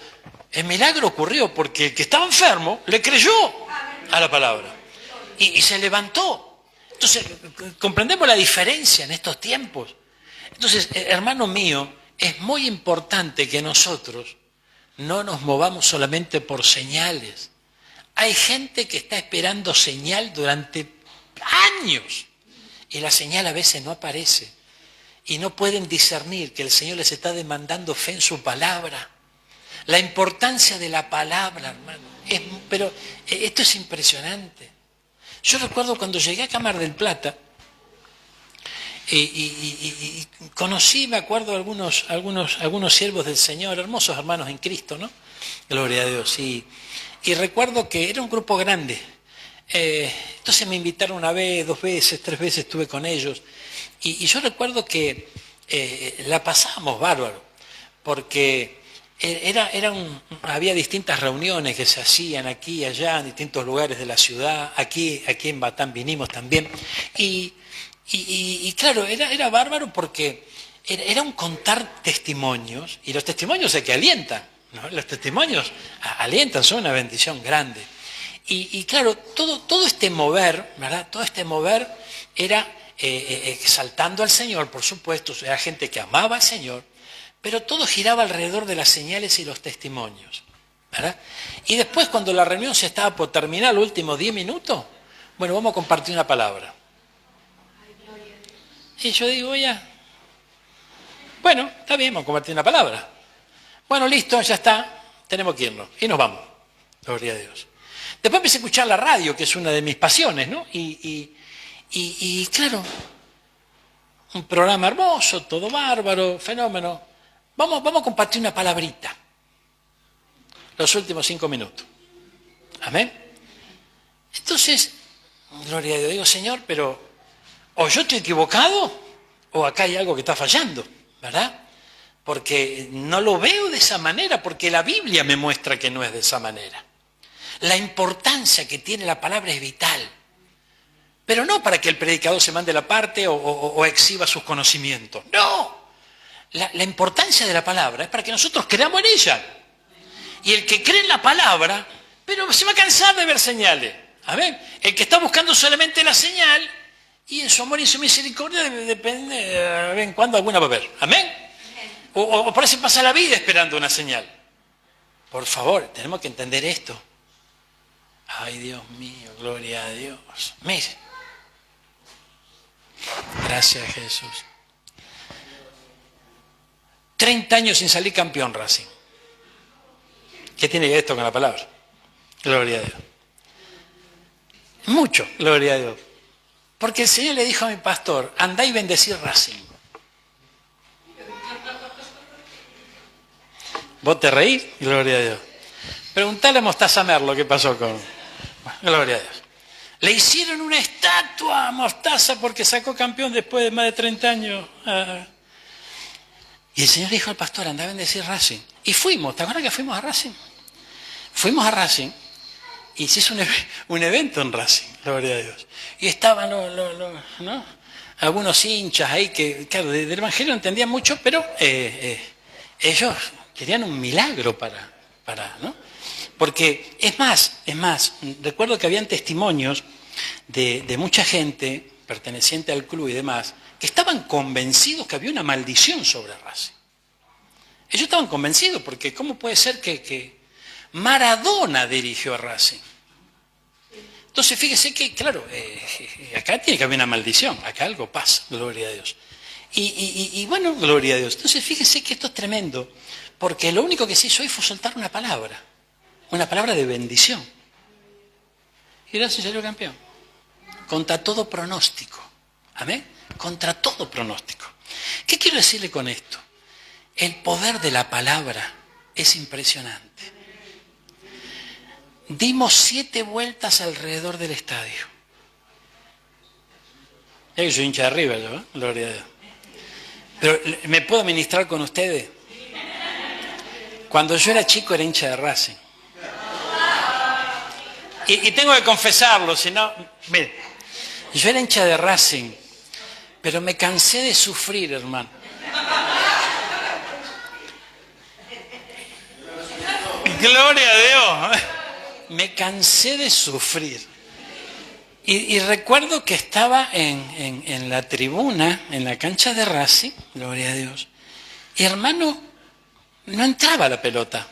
El milagro ocurrió porque el que estaba enfermo le creyó a la palabra y se levantó. Entonces, comprendemos la diferencia en estos tiempos. Entonces, hermano mío, es muy importante que nosotros no nos movamos solamente por señales. Hay gente que está esperando señal durante años y la señal a veces no aparece y no pueden discernir que el Señor les está demandando fe en su palabra. La importancia de la palabra, hermano. Pero esto es impresionante. Yo recuerdo cuando llegué acá a Mar del Plata y conocí, me acuerdo, algunos siervos del Señor, hermosos hermanos en Cristo, ¿no? Gloria a Dios. Y recuerdo que era un grupo grande. Entonces me invitaron una vez, 2 veces, 3 veces estuve con ellos. Y yo recuerdo que la pasábamos bárbaro, porque había distintas reuniones que se hacían aquí y allá, en distintos lugares de la ciudad. Aquí en Batán vinimos también. Y claro, era bárbaro porque era un contar testimonios, y los testimonios es que alientan, ¿no? Los testimonios alientan, son una bendición grande. Y claro, todo este mover, ¿verdad? Todo este mover era exaltando al Señor, por supuesto, era gente que amaba al Señor, pero todo giraba alrededor de las señales y los testimonios, ¿verdad? Y después, cuando la reunión se estaba por terminar, los últimos 10 minutos, bueno, vamos a compartir una palabra. Y yo digo, ya, bueno, está bien, vamos a compartir una palabra. Bueno, listo, ya está, tenemos que irnos. Y nos vamos, gloria a Dios. Después empecé a escuchar la radio, que es una de mis pasiones, ¿no? Y claro, un programa hermoso, todo bárbaro, fenómeno. Vamos a compartir una palabrita. Los últimos 5 minutos. Amén. Entonces, gloria a Dios, digo, Señor, pero o yo estoy equivocado o acá hay algo que está fallando, ¿verdad? Porque no lo veo de esa manera, porque la Biblia me muestra que no es de esa manera. La importancia que tiene la palabra es vital, pero no para que el predicador se mande la parte o exhiba sus conocimientos. No, la importancia de la palabra es para que nosotros creamos en ella. Y el que cree en la palabra, pero se va a cansar de ver señales. Amén. El que está buscando solamente la señal, y en su amor y en su misericordia depende de vez en cuando alguna va a haber. Amén. O por eso pasa la vida esperando una señal. Por favor, tenemos que entender esto. Ay, Dios mío, gloria a Dios. Mire. Gracias, Jesús. 30 años sin salir campeón, Racing. ¿Qué tiene que ver esto con la palabra? Gloria a Dios. Mucho, gloria a Dios. Porque el Señor le dijo a mi pastor, andá y bendecir Racing. ¿Vos te reís? Gloria a Dios. Preguntale a Mostaza Merlo qué pasó con... Bueno, gloria a Dios. Le hicieron una estatua a Mostaza porque sacó campeón después de más de 30 años. Y el Señor dijo al pastor, andá a bendecir Racing. Y fuimos, ¿te acuerdas que fuimos a Racing? Fuimos a Racing y se hizo un evento en Racing, gloria a Dios. Y estaban ¿no? Algunos hinchas ahí que, claro, del Evangelio no entendían mucho, pero ellos querían un milagro para ¿no? Porque es más, recuerdo que habían testimonios de mucha gente perteneciente al club y demás, que estaban convencidos que había una maldición sobre Racing. Ellos estaban convencidos, porque ¿cómo puede ser que Maradona dirigió a Racing? Entonces fíjese que, claro, acá tiene que haber una maldición, acá algo pasa, gloria a Dios. Y bueno, gloria a Dios. Entonces fíjese que esto es tremendo, porque lo único que se hizo hoy fue soltar una palabra de bendición. Y Racing salió campeón, contra todo pronóstico. Amén. Contra todo pronóstico. ¿Qué quiero decirle con esto? El poder de la palabra es impresionante. Dimos 7 vueltas alrededor del estadio. Yo soy hincha de arriba, yo, gloria a Dios. Pero ¿me puedo ministrar con ustedes? Cuando yo era chico era hincha de Racing. Y tengo que confesarlo, si no, mire, yo era hincha de Racing, pero me cansé de sufrir, hermano. Gloria a Dios. Me cansé de sufrir. Y recuerdo que estaba en la tribuna, en la cancha de Racing, gloria a Dios, y hermano, no entraba la pelota.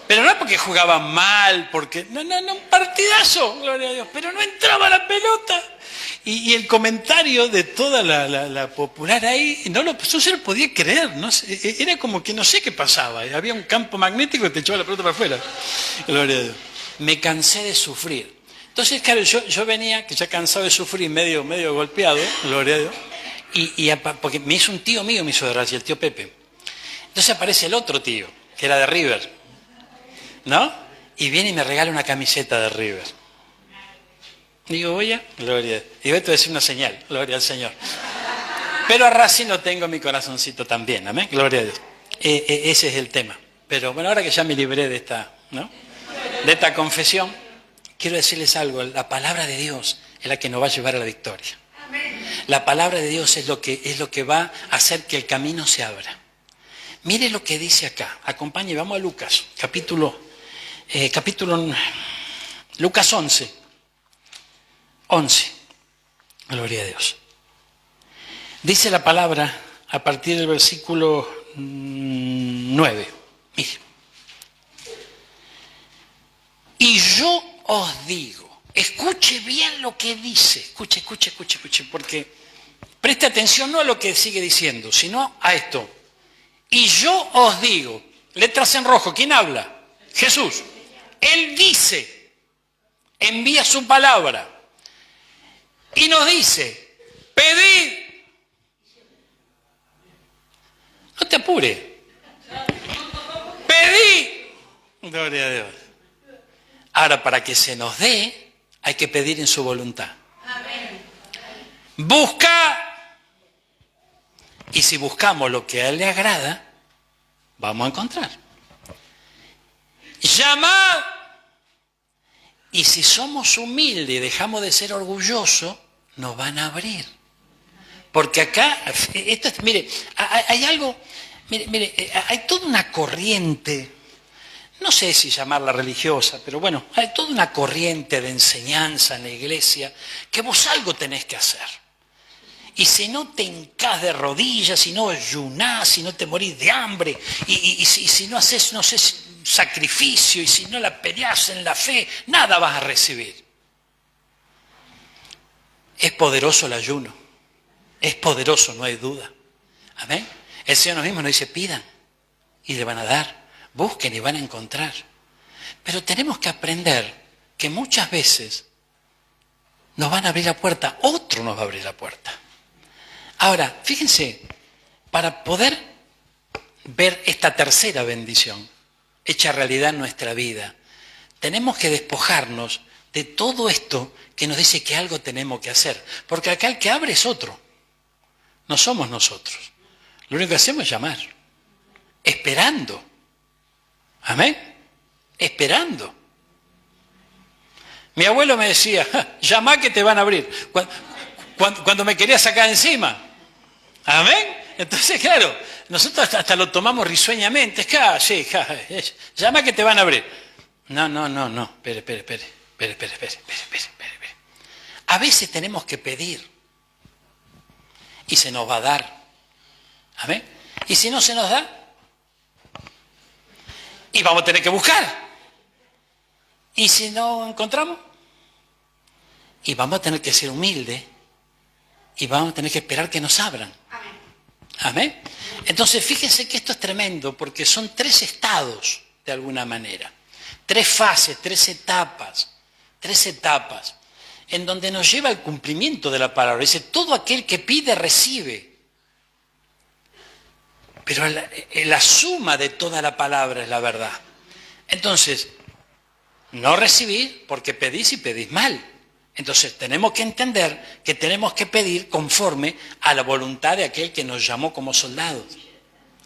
Pero no porque jugaban mal, porque... No, un partidazo, gloria a Dios, pero no entraba la pelota. Y el comentario de toda la popular ahí, yo se lo podía creer, no sé, era como que no sé qué pasaba, había un campo magnético que te echaba la pelota para afuera. Gloria a Dios. Me cansé de sufrir. Entonces, claro, yo venía, que ya cansado de sufrir, medio golpeado, gloria a Dios, porque me hizo un tío mío, me hizo de Racing, el tío Pepe. Entonces aparece el otro tío, que era de River, ¿no? Y viene y me regala una camiseta de River. Digo, oye, gloria a Dios. Y voy a decir una señal, gloria al Señor. Pero a Racing lo tengo en mi corazoncito también, amén, gloria a Dios. Ese es el tema. Pero bueno, ahora que ya me libré de esta, ¿no?, de esta confesión, quiero decirles algo. La palabra de Dios es la que nos va a llevar a la victoria. La palabra de Dios es lo que va a hacer que el camino se abra. Mire lo que dice acá. Acompañe, vamos a Lucas, Lucas 11. 11. Gloria a Dios. Dice la palabra a partir del versículo 9. Mire. Y yo os digo, escuche bien lo que dice, escuche, porque preste atención no a lo que sigue diciendo, sino a esto. Y yo os digo, letras en rojo, ¿quién habla? Jesús. Él dice, envía su palabra y nos dice, pedid. No te apures. Pedid. Gloria a Dios. Ahora, para que se nos dé, hay que pedir en su voluntad. Amén. Busca. Y si buscamos lo que a Él le agrada, vamos a encontrar. Llamad. Y si somos humildes y dejamos de ser orgullosos, nos van a abrir. Porque acá, mire, hay algo, mire, hay toda una corriente. No sé si llamarla religiosa, pero bueno, hay toda una corriente de enseñanza en la iglesia que vos algo tenés que hacer. Y si no te hincás de rodillas, si no ayunás, si no te morís de hambre, y si no haces, no sé, sacrificio, y si no la peleás en la fe, nada vas a recibir. Es poderoso el ayuno. Es poderoso, no hay duda. Amén. El Señor mismo nos dice, pidan y le van a dar. Busquen y van a encontrar. Pero tenemos que aprender que muchas veces nos van a abrir la puerta, otro nos va a abrir la puerta. Ahora, fíjense, para poder ver esta tercera bendición hecha realidad en nuestra vida, tenemos que despojarnos de todo esto que nos dice que algo tenemos que hacer. Porque acá el que abre es otro, no somos nosotros. Lo único que hacemos es llamar, esperando. Amén. Esperando. Mi abuelo me decía, llama que te van a abrir. Cuando me quería sacar encima. Amén. Entonces, claro, nosotros hasta lo tomamos risueñamente. Sí, llama que te van a abrir. No. Espere. A veces tenemos que pedir. Y se nos va a dar. Amén. Y si no se nos da, y vamos a tener que buscar. Y si no encontramos, y vamos a tener que ser humildes, y vamos a tener que esperar que nos abran. Amén. Amén. Entonces fíjense que esto es tremendo, porque son 3 estados, de alguna manera. 3 fases, 3 etapas, en donde nos lleva al cumplimiento de la palabra. Dice, todo aquel que pide, recibe. Pero la suma de toda la palabra es la verdad. Entonces, no recibir porque pedís y pedís mal. Entonces, tenemos que entender que tenemos que pedir conforme a la voluntad de aquel que nos llamó como soldados.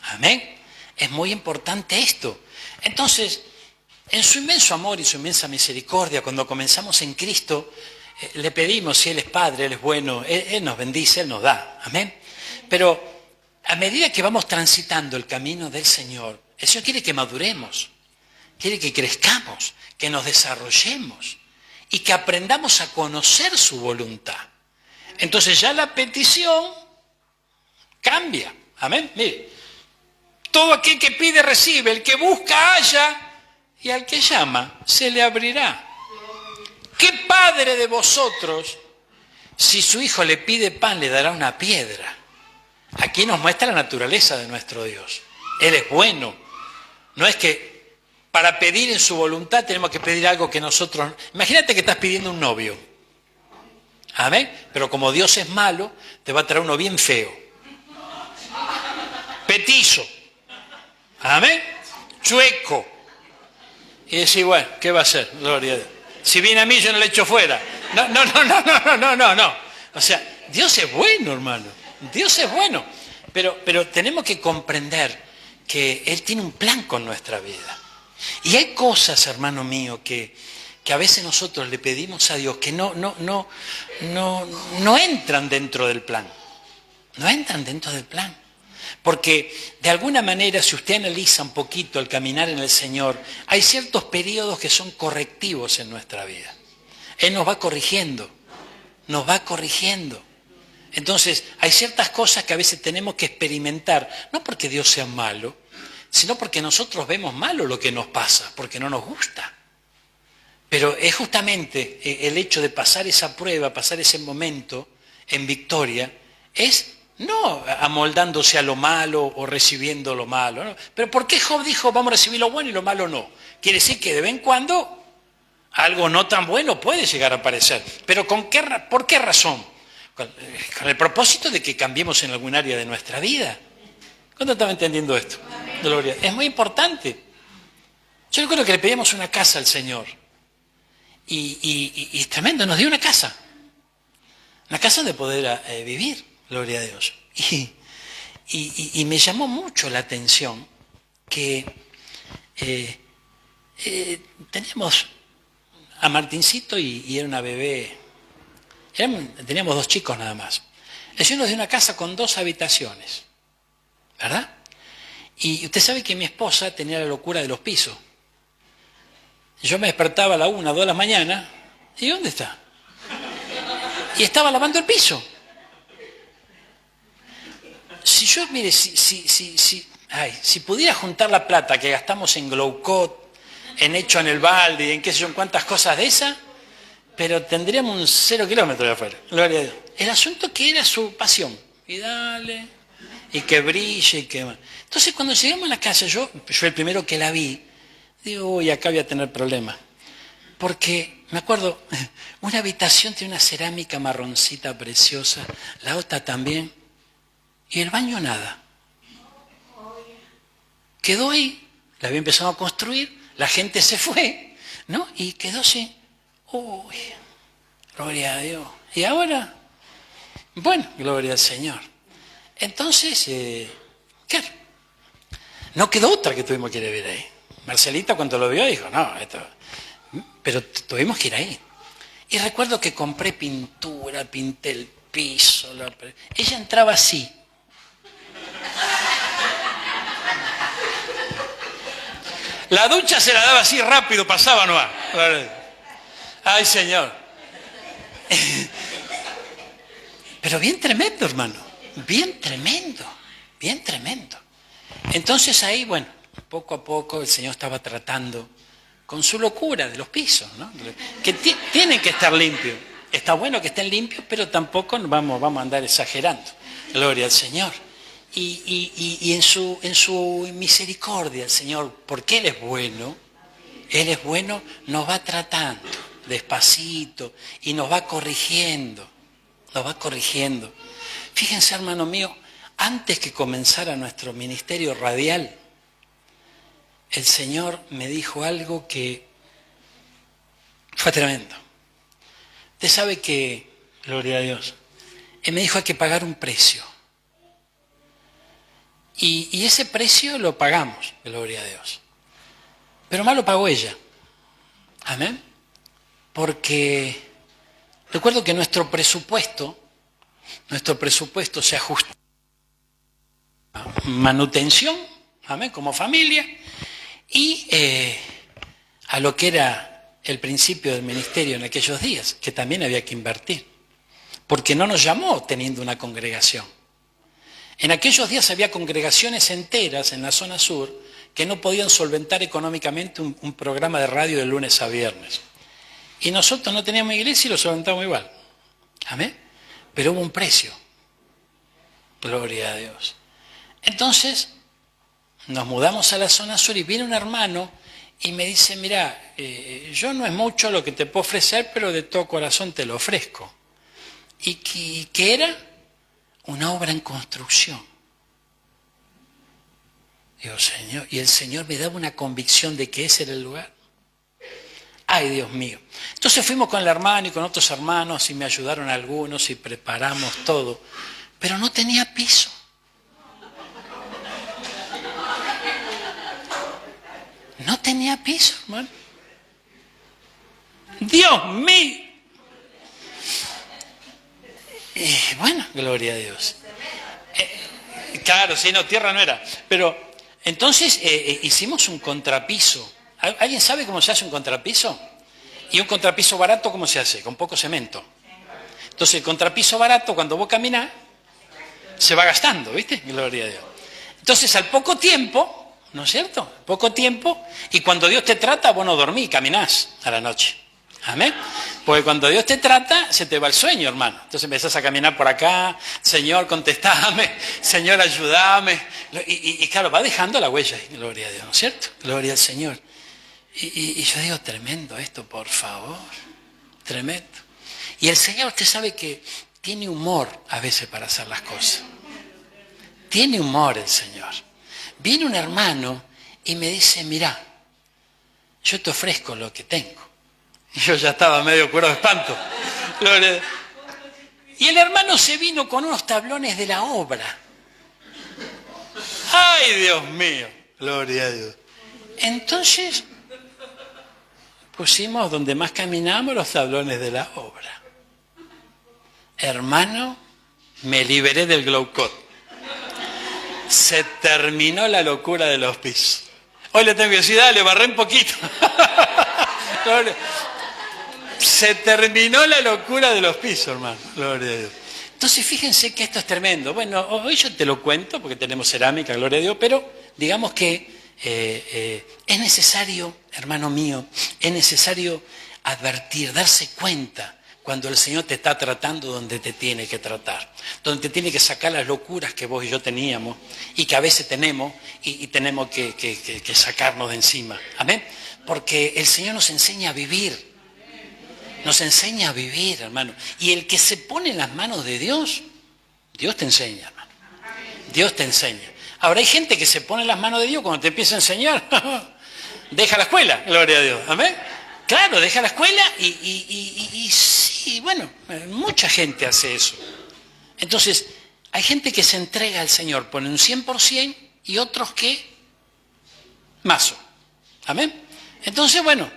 Amén. Es muy importante esto. Entonces, en su inmenso amor y su inmensa misericordia, cuando comenzamos en Cristo, le pedimos, si Él es Padre, Él es bueno, Él nos bendice, Él nos da. Amén. Pero a medida que vamos transitando el camino del Señor, El Señor quiere que maduremos, quiere que crezcamos, que nos desarrollemos y que aprendamos a conocer su voluntad. Entonces ya la petición cambia. Amén. Mire, todo aquel que pide recibe, el que busca halla y al que llama se le abrirá. ¿Qué padre de vosotros, si su hijo le pide pan, le dará una piedra? Aquí nos muestra la naturaleza de nuestro Dios. Él es bueno. No es que para pedir en su voluntad tenemos que pedir algo que nosotros... Imagínate que estás pidiendo un novio. ¿Amén? Pero como Dios es malo, te va a traer uno bien feo. Petizo. ¿Amén? Chueco. Y decís, bueno, ¿qué va a hacer? Gloria a Dios. Si viene a mí, yo no le echo fuera. No. O sea, Dios es bueno, hermano. Dios es bueno. Pero tenemos que comprender que Él tiene un plan con nuestra vida. Y hay cosas, hermano mío, que a veces nosotros le pedimos a Dios que no entran dentro del plan. No entran dentro del plan. Porque de alguna manera, si usted analiza un poquito el caminar en el Señor, hay ciertos periodos que son correctivos en nuestra vida. Él nos va corrigiendo, nos va corrigiendo. Entonces, hay ciertas cosas que a veces tenemos que experimentar, no porque Dios sea malo, sino porque nosotros vemos malo lo que nos pasa, porque no nos gusta. Pero es justamente el hecho de pasar esa prueba, pasar ese momento en victoria, es no amoldándose a lo malo o recibiendo lo malo. ¿No? Pero ¿por qué Job dijo vamos a recibir lo bueno y lo malo no? Quiere decir que de vez en cuando algo no tan bueno puede llegar a aparecer. Pero ¿por qué razón? Con el propósito de que cambiemos en algún área de nuestra vida. ¿Cuándo estaba entendiendo esto? Gloria. Es muy importante. Yo recuerdo que le pedíamos una casa al Señor. Y es tremendo, nos dio una casa. Una casa donde poder vivir. Gloria a Dios. Y me llamó mucho la atención que teníamos a Martincito y era una bebé. Teníamos 2 chicos nada más. El Señor nos dio una casa con 2 habitaciones. ¿Verdad? Y usted sabe que mi esposa tenía la locura de los pisos. Yo me despertaba a la 1, 2 de la mañana. ¿Y dónde está? Y estaba lavando el piso. Si yo, mire, si pudiera juntar la plata que gastamos en Glowcot, en hecho en el balde, en qué sé yo, en cuántas cosas de esas, pero tendríamos un 0 kilómetros de afuera. Gloria a Dios. El asunto que era su pasión. Y dale, y que brille, y que... Entonces cuando llegamos a la casa, yo el primero que la vi, digo, uy, acá voy a tener problemas. Porque, me acuerdo, una habitación tiene una cerámica marroncita preciosa, la otra también, y el baño nada. Quedó ahí, la había empezado a construir, la gente se fue, ¿no? Y quedó así, uy, gloria a Dios. ¿Y ahora? Bueno, gloria al Señor. Entonces, claro, no quedó otra que tuvimos que ir a ver ahí. Marcelita cuando lo vio dijo, no, esto... Pero tuvimos que ir ahí. Y recuerdo que compré pintura, pinté el piso. Ella entraba así. La ducha se la daba así rápido, pasaba nomás. Ay, Señor. Pero bien tremendo, hermano. Bien tremendo. Bien tremendo. Entonces ahí, bueno, poco a poco el Señor estaba tratando con su locura de los pisos, ¿no? Que tienen que estar limpios. Está bueno que estén limpios, pero tampoco vamos a andar exagerando. Gloria al Señor. Y en su misericordia, el Señor, porque Él es bueno, nos va tratando despacito y nos va corrigiendo. Nos va corrigiendo. Fíjense, hermano mío, antes que comenzara nuestro ministerio radial, el Señor me dijo algo que fue tremendo. Usted sabe que, gloria a Dios, Él me dijo hay que pagar un precio. Y ese precio lo pagamos, gloria a Dios. Pero más lo pagó ella. Amén. Porque recuerdo que nuestro presupuesto se ajusta a manutención amén, como familia, y a lo que era el principio del ministerio en aquellos días, que también había que invertir, porque no nos llamó teniendo una congregación. En aquellos días había congregaciones enteras en la zona sur que no podían solventar económicamente un programa de radio de lunes a viernes. Y nosotros no teníamos iglesia y lo solventamos igual. Amén. Pero hubo un precio. Gloria a Dios. Entonces, nos mudamos a la zona sur y viene un hermano y me dice, mira, yo no es mucho lo que te puedo ofrecer, pero de todo corazón te lo ofrezco. ¿Y qué era? Una obra en construcción. Digo, Señor, y el Señor me daba una convicción de que ese era el lugar. Ay, Dios mío. Entonces fuimos con el hermano y con otros hermanos y me ayudaron algunos y preparamos todo. Pero no tenía piso. No tenía piso, hermano. Dios mío. Bueno, gloria a Dios. Claro, sí, no, tierra no era. Pero entonces hicimos un contrapiso. ¿Alguien sabe cómo se hace un contrapiso? Y un contrapiso barato, ¿cómo se hace? Con poco cemento. Entonces el contrapiso barato, cuando vos caminás, se va gastando, ¿viste? Gloria a Dios. Entonces al poco tiempo, ¿no es cierto? Poco tiempo, y cuando Dios te trata, vos no dormís, caminás a la noche. Amén. Porque cuando Dios te trata, se te va el sueño, hermano. Entonces empezás a caminar por acá, Señor, contestame, Señor, ayúdame. Y claro, va dejando la huella, gloria a Dios, ¿no es cierto? Gloria al Señor. Y yo digo, tremendo esto, por favor, tremendo. Y el Señor, usted sabe que tiene humor a veces para hacer las cosas. Tiene humor el Señor. Viene un hermano y me dice, mirá, yo te ofrezco lo que tengo. Y yo ya estaba medio cuero de espanto. Y el hermano se vino con unos tablones de la obra. ¡Ay, Dios mío! Gloria a Dios. Entonces, pusimos donde más caminamos los tablones de la obra. Hermano, me liberé del glaucot. Se terminó la locura de los pisos. Hoy le tengo que decir, dale, barré un poquito. Se terminó la locura de los pisos, hermano. Gloria a Dios. Entonces, fíjense que esto es tremendo. Bueno, hoy yo te lo cuento porque tenemos cerámica, gloria a Dios, pero digamos que es necesario, hermano mío, es necesario advertir, darse cuenta cuando el Señor te está tratando donde te tiene que tratar, donde te tiene que sacar las locuras que vos y yo teníamos y que a veces tenemos y tenemos que sacarnos de encima. Amén. Porque el Señor nos enseña a vivir. Nos enseña a vivir, hermano. Y el que se pone en las manos de Dios, Dios te enseña, hermano. Dios te enseña. Ahora hay gente que se pone en las manos de Dios cuando te empieza a enseñar. Deja la escuela, gloria a Dios. Amén. Claro, deja la escuela y sí, bueno, mucha gente hace eso. Entonces, hay gente que se entrega al Señor, pone un 100% y otros que mazo. Amén. Entonces, bueno,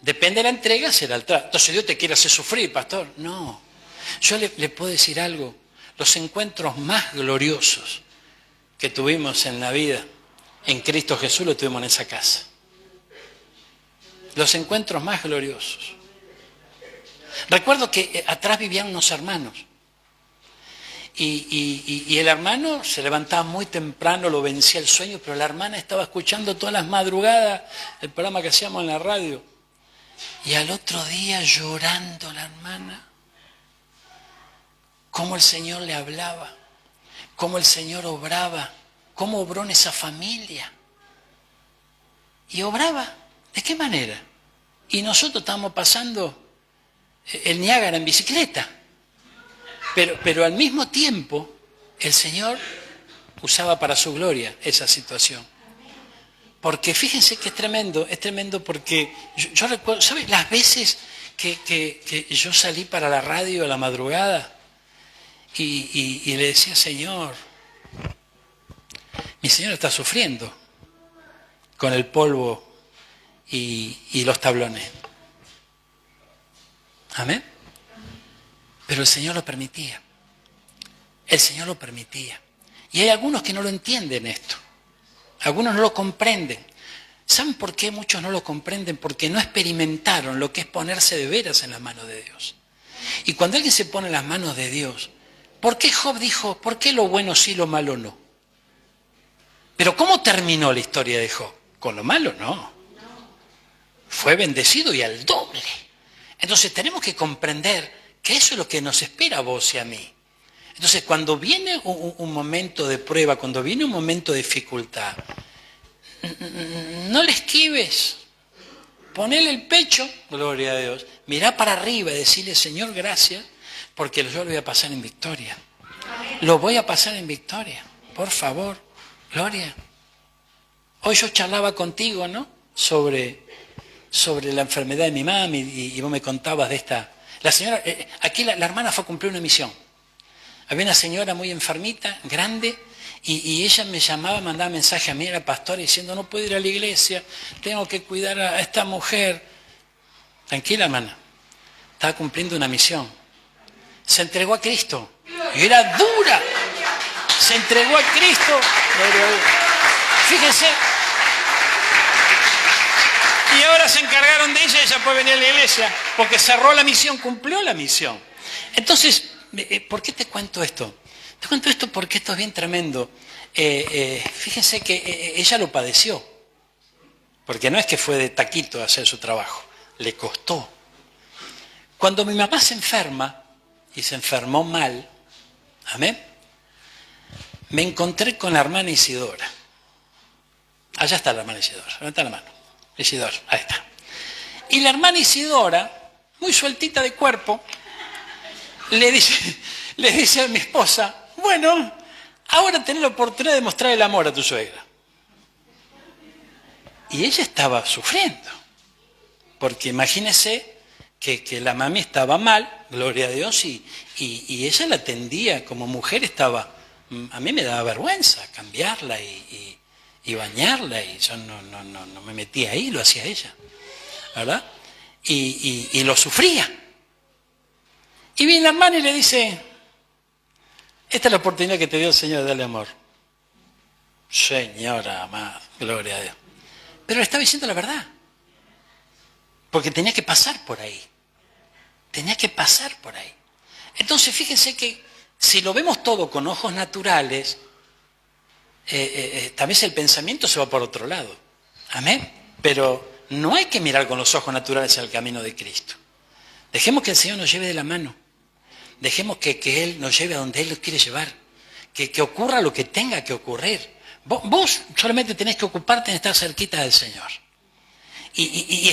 depende de la entrega, será el trato. Entonces Dios te quiere hacer sufrir, pastor. No. Yo le puedo decir algo. Los encuentros más gloriosos que tuvimos en la vida, en Cristo Jesús, los tuvimos en esa casa. Los encuentros más gloriosos. Recuerdo que atrás vivían unos hermanos. Y el hermano se levantaba muy temprano, lo vencía el sueño, pero la hermana estaba escuchando todas las madrugadas el programa que hacíamos en la radio. Y al otro día llorando la hermana, cómo el Señor le hablaba, cómo el Señor obraba, cómo obró en esa familia. Y obraba, ¿de qué manera? Y nosotros estábamos pasando el Niágara en bicicleta. Pero al mismo tiempo, el Señor usaba para su gloria esa situación. Porque fíjense que es tremendo porque yo recuerdo, ¿sabes? Las veces que yo salí para la radio a la madrugada y le decía, Señor, mi Señor está sufriendo con el polvo y los tablones. Amén. Pero el Señor lo permitía. El Señor lo permitía. Y hay algunos que no lo entienden esto. Algunos no lo comprenden. ¿Saben por qué muchos no lo comprenden? Porque no experimentaron lo que es ponerse de veras en las manos de Dios. Y cuando alguien se pone en las manos de Dios, ¿por qué Job dijo, por qué lo bueno sí, lo malo no? Pero ¿cómo terminó la historia de Job? Con lo malo no. Fue bendecido y al doble. Entonces tenemos que comprender que eso es lo que nos espera a vos y a mí. Entonces cuando viene un momento de prueba, cuando viene un momento de dificultad, no le esquives. Ponele el pecho, gloria a Dios. Mirá para arriba y decirle, Señor, gracias, porque yo lo voy a pasar en victoria. Lo voy a pasar en victoria. Por favor, Gloria. Hoy yo charlaba contigo, ¿no? Sobre la enfermedad de mi mamá y vos me contabas de esta... La señora, aquí la hermana fue a cumplir una misión. Había una señora muy enfermita, grande, y ella me llamaba, mandaba mensaje a mí, era pastora, diciendo, no puedo ir a la iglesia, tengo que cuidar a esta mujer. Tranquila, hermana, estaba cumpliendo una misión. Se entregó a Cristo, y era dura. Se entregó a Cristo. Fíjense. Y ahora se encargaron de ella puede venir a la iglesia, porque cerró la misión, cumplió la misión. Entonces, ¿por qué te cuento esto? Te cuento esto porque esto es bien tremendo. Fíjense que ella lo padeció, porque no es que fue de taquito a hacer su trabajo, le costó. Cuando mi mamá se enferma, y se enfermó mal, amén, me encontré con la hermana Isidora. Allá está la hermana Isidora, levanta la mano. Isidora, ahí está. Y la hermana Isidora, muy sueltita de cuerpo, le dice a mi esposa, bueno, ahora tenés la oportunidad de mostrar el amor a tu suegra. Y ella estaba sufriendo, porque imagínese que la mami estaba mal, gloria a Dios, y ella la atendía como mujer, estaba, a mí me daba vergüenza cambiarla y bañarla, y yo no me metía ahí, lo hacía ella, ¿verdad? Y lo sufría. Y viene la hermana y le dice, esta es la oportunidad que te dio el Señor de darle amor. Señora amada, gloria a Dios. Pero le estaba diciendo la verdad, porque tenía que pasar por ahí. Tenía que pasar por ahí. Entonces, fíjense que si lo vemos todo con ojos naturales, tal vez el pensamiento se va por otro lado. Amén. Pero no hay que mirar con los ojos naturales al camino de Cristo. Dejemos que el Señor nos lleve de la mano. Dejemos que Él nos lleve a donde Él nos quiere llevar. Que ocurra lo que tenga que ocurrir. Vos solamente tenés que ocuparte en estar cerquita del Señor. Y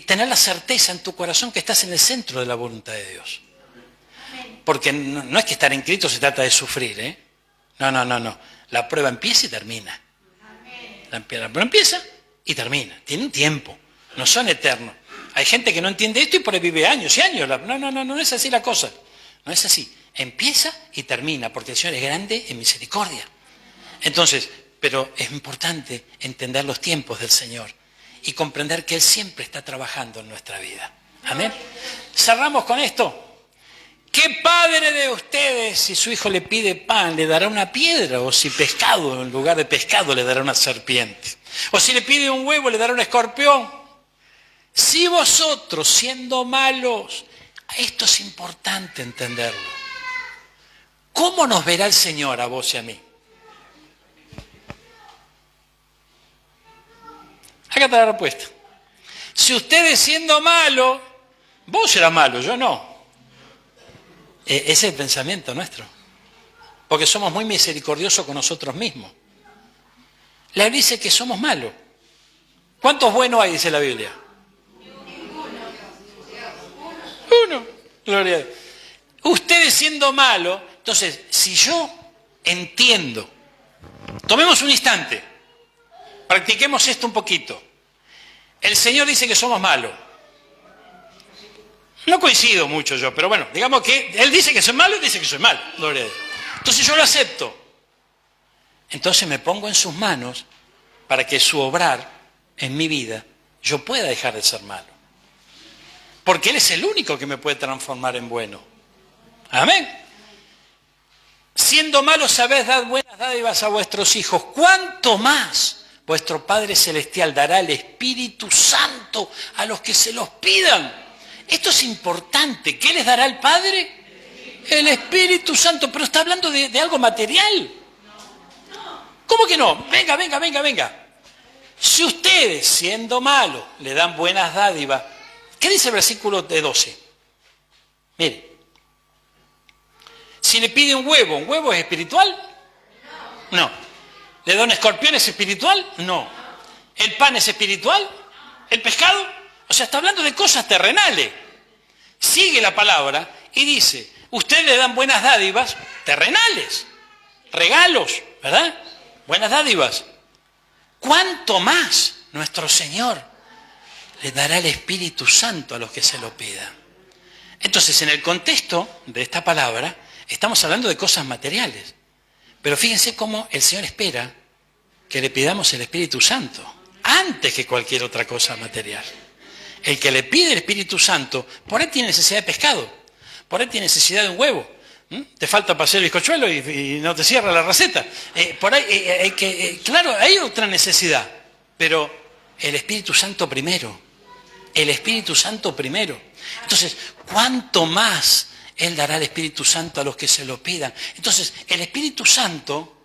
tener la certeza en tu corazón que estás en el centro de la voluntad de Dios. Porque no es que estar en Cristo se trata de sufrir, ¿eh? No. La prueba empieza y termina. La prueba empieza y termina. Tiene un tiempo. No son eternos. Hay gente que no entiende esto y por ahí vive años y años. No es así la cosa. No es así. Empieza y termina, porque el Señor es grande en misericordia. Entonces, pero es importante entender los tiempos del Señor y comprender que Él siempre está trabajando en nuestra vida. Amén. Cerramos con esto. ¿Qué padre de ustedes, si su hijo le pide pan, le dará una piedra? O si pescado, en lugar de pescado, le dará una serpiente. O si le pide un huevo, le dará un escorpión. Si vosotros, siendo malos, esto es importante entenderlo. ¿Cómo nos verá el Señor a vos y a mí? Acá está la respuesta. Si ustedes siendo malos, vos serás malo, yo no. Ese es el pensamiento nuestro. Porque somos muy misericordiosos con nosotros mismos. La Biblia dice que somos malos. ¿Cuántos buenos hay, dice la Biblia? Uno. Gloria a Dios. Ustedes siendo malos, entonces, si yo entiendo, tomemos un instante, practiquemos esto un poquito. El Señor dice que somos malos. No coincido mucho yo, pero bueno, digamos que Él dice que soy malo y dice que soy malo. Gloria a Dios. Entonces yo lo acepto. Entonces me pongo en sus manos para que su obrar en mi vida yo pueda dejar de ser malo. Porque Él es el único que me puede transformar en bueno. Amén. Siendo malos sabéis dar buenas dádivas a vuestros hijos. ¿Cuánto más vuestro Padre Celestial dará el Espíritu Santo a los que se los pidan? Esto es importante. ¿Qué les dará el Padre? El Espíritu Santo. Pero está hablando de algo material. ¿Cómo que no? Venga. Si ustedes, siendo malos, le dan buenas dádivas, ¿qué dice el versículo de 12? Mire, si le pide un huevo es espiritual? No. ¿Le da un escorpión, es espiritual? No. ¿El pan es espiritual? ¿El pescado? O sea, está hablando de cosas terrenales. Sigue la palabra y dice, ustedes le dan buenas dádivas terrenales, regalos, ¿verdad? Buenas dádivas. ¿Cuánto más nuestro Señor le dará el Espíritu Santo a los que se lo pidan? Entonces, en el contexto de esta palabra, estamos hablando de cosas materiales. Pero fíjense cómo el Señor espera que le pidamos el Espíritu Santo antes que cualquier otra cosa material. El que le pide el Espíritu Santo, por ahí tiene necesidad de pescado, por ahí tiene necesidad de un huevo. Te falta para hacer el bizcochuelo y no te cierra la receta. Por ahí claro, hay otra necesidad, pero el Espíritu Santo primero. El Espíritu Santo primero. Entonces, ¿cuánto más Él dará el Espíritu Santo a los que se lo pidan? Entonces, el Espíritu Santo,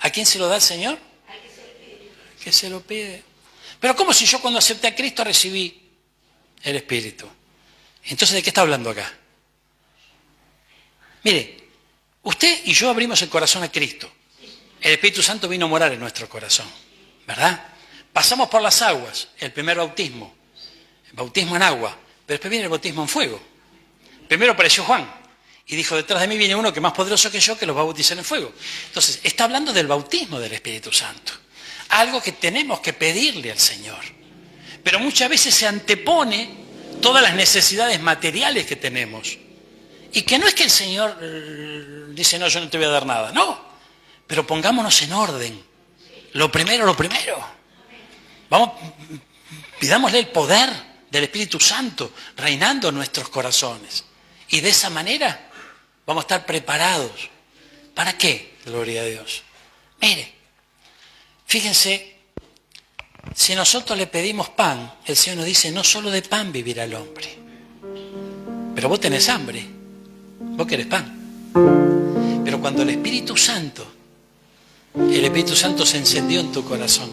¿a quién se lo da el Señor? Que se lo pide. Pero ¿cómo si yo cuando acepté a Cristo recibí el Espíritu? Entonces, ¿de qué está hablando acá? Mire, usted y yo abrimos el corazón a Cristo. El Espíritu Santo vino a morar en nuestro corazón, ¿verdad? Pasamos por las aguas, el primer bautismo, el bautismo en agua, pero después viene el bautismo en fuego. Primero apareció Juan y dijo, detrás de mí viene uno que es más poderoso que yo, que los va a bautizar en fuego. Entonces, está hablando del bautismo del Espíritu Santo, algo que tenemos que pedirle al Señor. Pero muchas veces se antepone todas las necesidades materiales que tenemos. Y que no es que el Señor dice, no, yo no te voy a dar nada, no. Pero pongámonos en orden. Lo primero. Vamos, pidámosle el poder del Espíritu Santo reinando en nuestros corazones. Y de esa manera vamos a estar preparados. ¿Para qué? Gloria a Dios. Mire, fíjense, si nosotros le pedimos pan, el Señor nos dice, no solo de pan vivirá el hombre. Pero vos tenés hambre. Vos querés pan. Pero cuando el Espíritu Santo se encendió en tu corazón,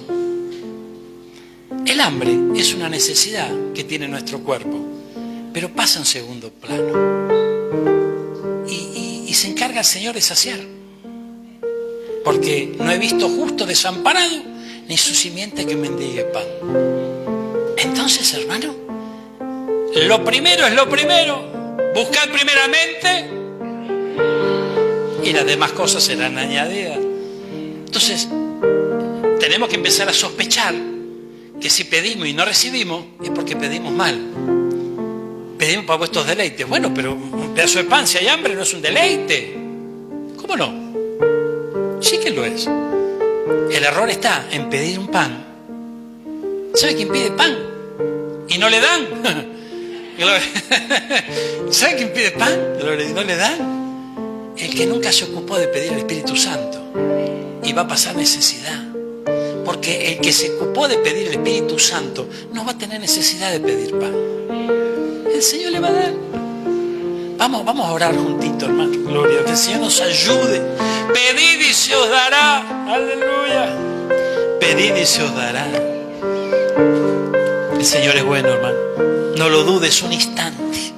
el hambre es una necesidad que tiene nuestro cuerpo, pero pasa en segundo plano. Y se encarga el Señor de saciar. Porque no he visto justo desamparado, ni su simiente que mendigue pan. Entonces, hermano, lo primero es lo primero. Buscad primeramente y las demás cosas serán añadidas. Entonces, tenemos que empezar a sospechar que si pedimos y no recibimos es porque pedimos mal. Pedimos para vuestros deleites. Bueno, pero un pedazo de pan, si hay hambre, no es un deleite. ¿Cómo no? Sí que lo es. El error está en pedir un pan. ¿Sabe quién pide pan? Y no le dan. ¿Sabe quién pide pan? No le dan. El que nunca se ocupó de pedir al Espíritu Santo. Y va a pasar necesidad. Porque el que se ocupó de pedir el Espíritu Santo no va a tener necesidad de pedir pan. El Señor le va a dar. Vamos a orar juntitos, hermano. Gloria, que el Señor nos ayude. Pedid y se os dará. Aleluya. Pedid y se os dará. El Señor es bueno, hermano. No lo dudes un instante.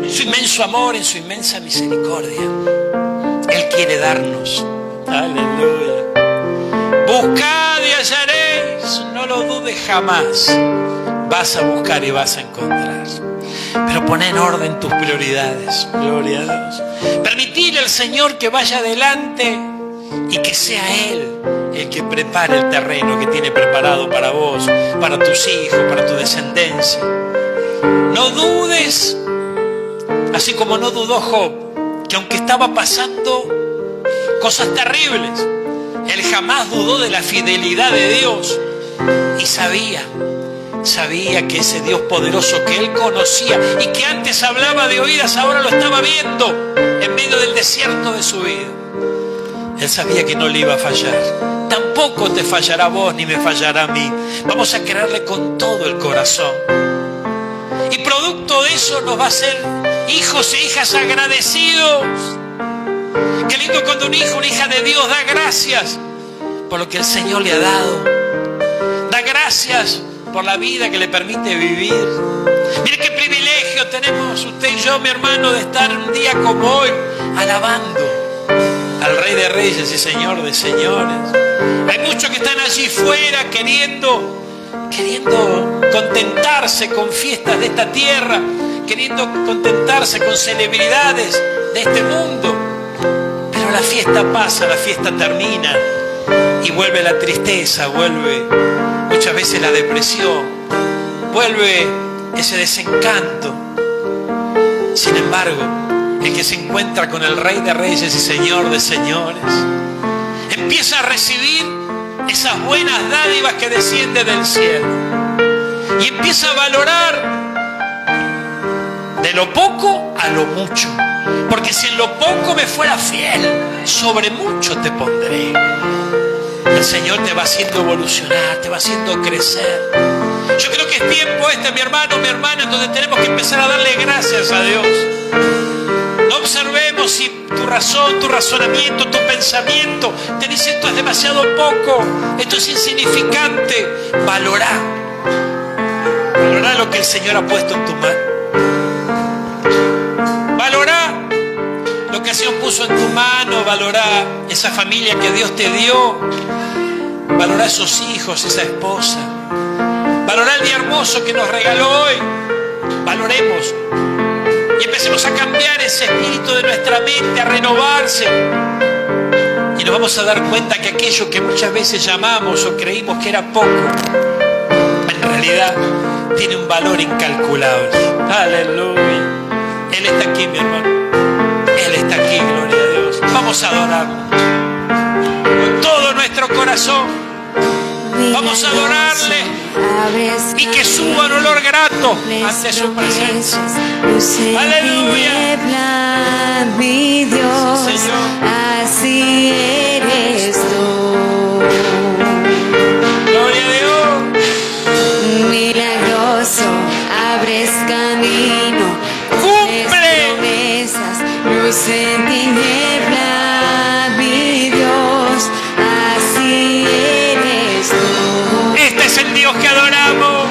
En su inmenso amor, en su inmensa misericordia, Él quiere darnos. Aleluya. Buscad y hallaréis. No lo dudes jamás. Vas a buscar y vas a encontrar. Pero pon en orden tus prioridades. Gloria a Dios. Permitir al Señor que vaya adelante y que sea Él el que prepare el terreno que tiene preparado para vos, para tus hijos, para tu descendencia. No dudes, así como no dudó Job, que aunque estaba pasando cosas terribles, él jamás dudó de la fidelidad de Dios y sabía sabía que ese Dios poderoso que él conocía y que antes hablaba de oídas, ahora lo estaba viendo en medio del desierto de su vida. Él sabía que no le iba a fallar. Tampoco te fallará a vos ni me fallará a mí. Vamos a quererle con todo el corazón. Y producto de eso nos va a hacer hijos e hijas agradecidos. Qué lindo cuando un hijo, una hija de Dios da gracias por lo que el Señor le ha dado. Da gracias por la vida que le permite vivir. Mire qué privilegio tenemos usted y yo, mi hermano, de estar un día como hoy alabando al Rey de Reyes y Señor de Señores. Hay muchos que están allí fuera queriendo contentarse con fiestas de esta tierra, queriendo contentarse con celebridades de este mundo. Pero la fiesta pasa, la fiesta termina y vuelve la tristeza, vuelve muchas veces la depresión, vuelve ese desencanto. Sin embargo, el que se encuentra con el Rey de Reyes y Señor de Señores empieza a recibir esas buenas dádivas que descienden del cielo y empieza a valorar de lo poco a lo mucho, porque si en lo poco me fuera fiel, sobre mucho te pondré. El Señor te va haciendo evolucionar, te va haciendo crecer. Yo creo que es tiempo mi hermano, mi hermana, donde tenemos que empezar a darle gracias a Dios. No observemos si tu razón, tu razonamiento, tu pensamiento te dice esto es demasiado poco, esto es insignificante. Valorá lo que el Señor ha puesto en tu mano. Valorá lo que el Señor puso en tu mano. Valorá esa familia que Dios te dio. Valorá esos hijos, esa esposa. Valorá el día hermoso que nos regaló hoy. Valoremos y empecemos a cambiar ese espíritu de nuestra mente, a renovarse. Y nos vamos a dar cuenta que aquello que muchas veces llamamos o creímos que era poco, en realidad tiene un valor incalculable. Aleluya. Él está aquí, mi hermano. Él está aquí, gloria a Dios. Vamos a adorarlo con todo nuestro corazón. Vamos a adorarle y que suba un olor grato ante su presencia. Aleluya. Mi Dios, Sí, Señor. así eres tú. Gloria a Dios. Milagroso, abres camino. Cumple. Promesas, luz en tiniebla. Mi Dios, así eres tú. Este es el Dios que adoramos.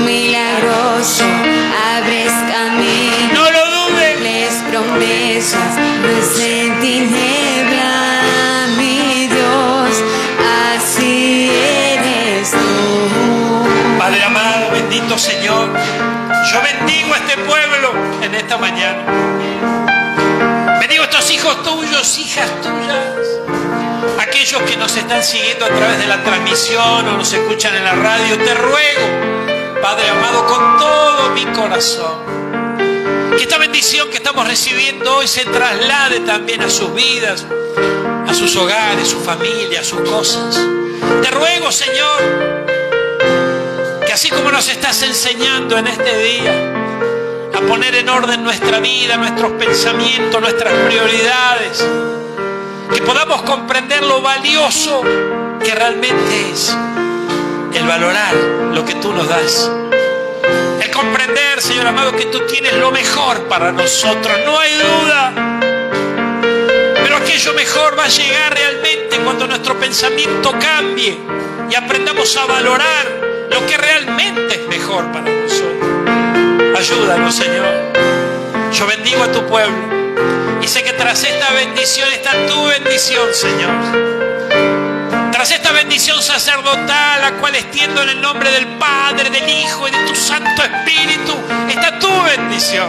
Milagroso, abres camino. No lo dudes. Les promesas, luz en tiniebla, mi Dios, así eres tú. Padre amado, bendito Señor, yo bendigo a este pueblo en esta mañana. Bendigo a estos hijos tuyos, hijas tuyas, aquellos que nos están siguiendo a través de la transmisión o nos escuchan en la radio. Te ruego, Padre amado, con todo mi corazón, que esta bendición que estamos recibiendo hoy se traslade también a sus vidas, a sus hogares, su familia, sus cosas. Te ruego, Señor, que así como nos estás enseñando en este día a poner en orden nuestra vida, nuestros pensamientos, nuestras prioridades, que podamos comprender lo valioso que realmente es el valorar lo que tú nos das. El comprender, Señor amado, que tú tienes lo mejor para nosotros, no hay duda. Pero aquello mejor va a llegar realmente cuando nuestro pensamiento cambie y aprendamos a valorar lo que realmente es mejor para nosotros. Ayúdanos, Señor. Yo bendigo a tu pueblo y sé que tras esta bendición está tu bendición, Señor. Tras esta bendición sacerdotal, la cual extiendo en el nombre del Padre, del Hijo y de tu Santo Espíritu, está tu bendición,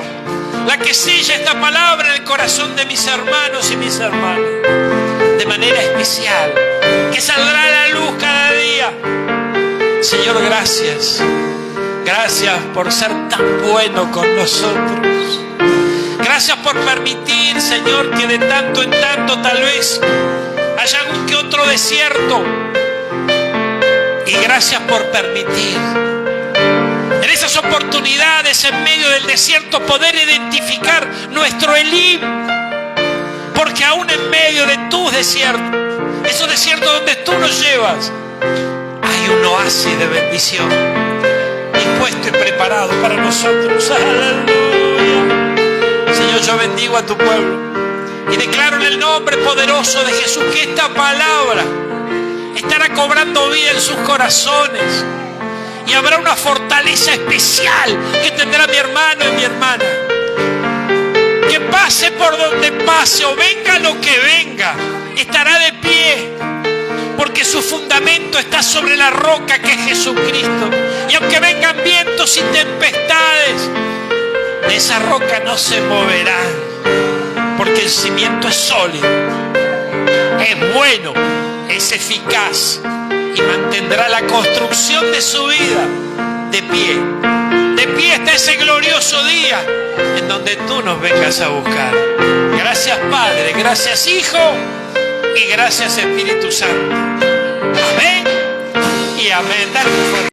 la que sella esta palabra en el corazón de mis hermanos y mis hermanas, de manera especial, que saldrá a la luz cada día. Señor, gracias. Gracias por ser tan bueno con nosotros. Gracias por permitir, Señor, que de tanto en tanto tal vez haya algún que otro desierto. Y Gracias por permitir en esas oportunidades en medio del desierto poder identificar nuestro Elim. Porque aún en medio de tus desiertos, esos desiertos donde tú nos llevas, hay un oasis de bendición dispuesto y preparado para nosotros. ¡Aleluya! Señor, yo bendigo a tu pueblo y declaro en el nombre poderoso de Jesús que esta palabra estará cobrando vida en sus corazones y habrá una fortaleza especial que tendrá mi hermano y mi hermana. Que pase por donde pase o venga lo que venga, estará de pie, porque su fundamento está sobre la roca que es Jesucristo. Y aunque vengan vientos y tempestades, de esa roca no se moverán, porque el cimiento es sólido, es bueno, es eficaz y mantendrá la construcción de su vida de pie. De pie está ese glorioso día en donde tú nos vengas a buscar. Gracias Padre, gracias Hijo y gracias Espíritu Santo. Amén y amén. Dale un fuerte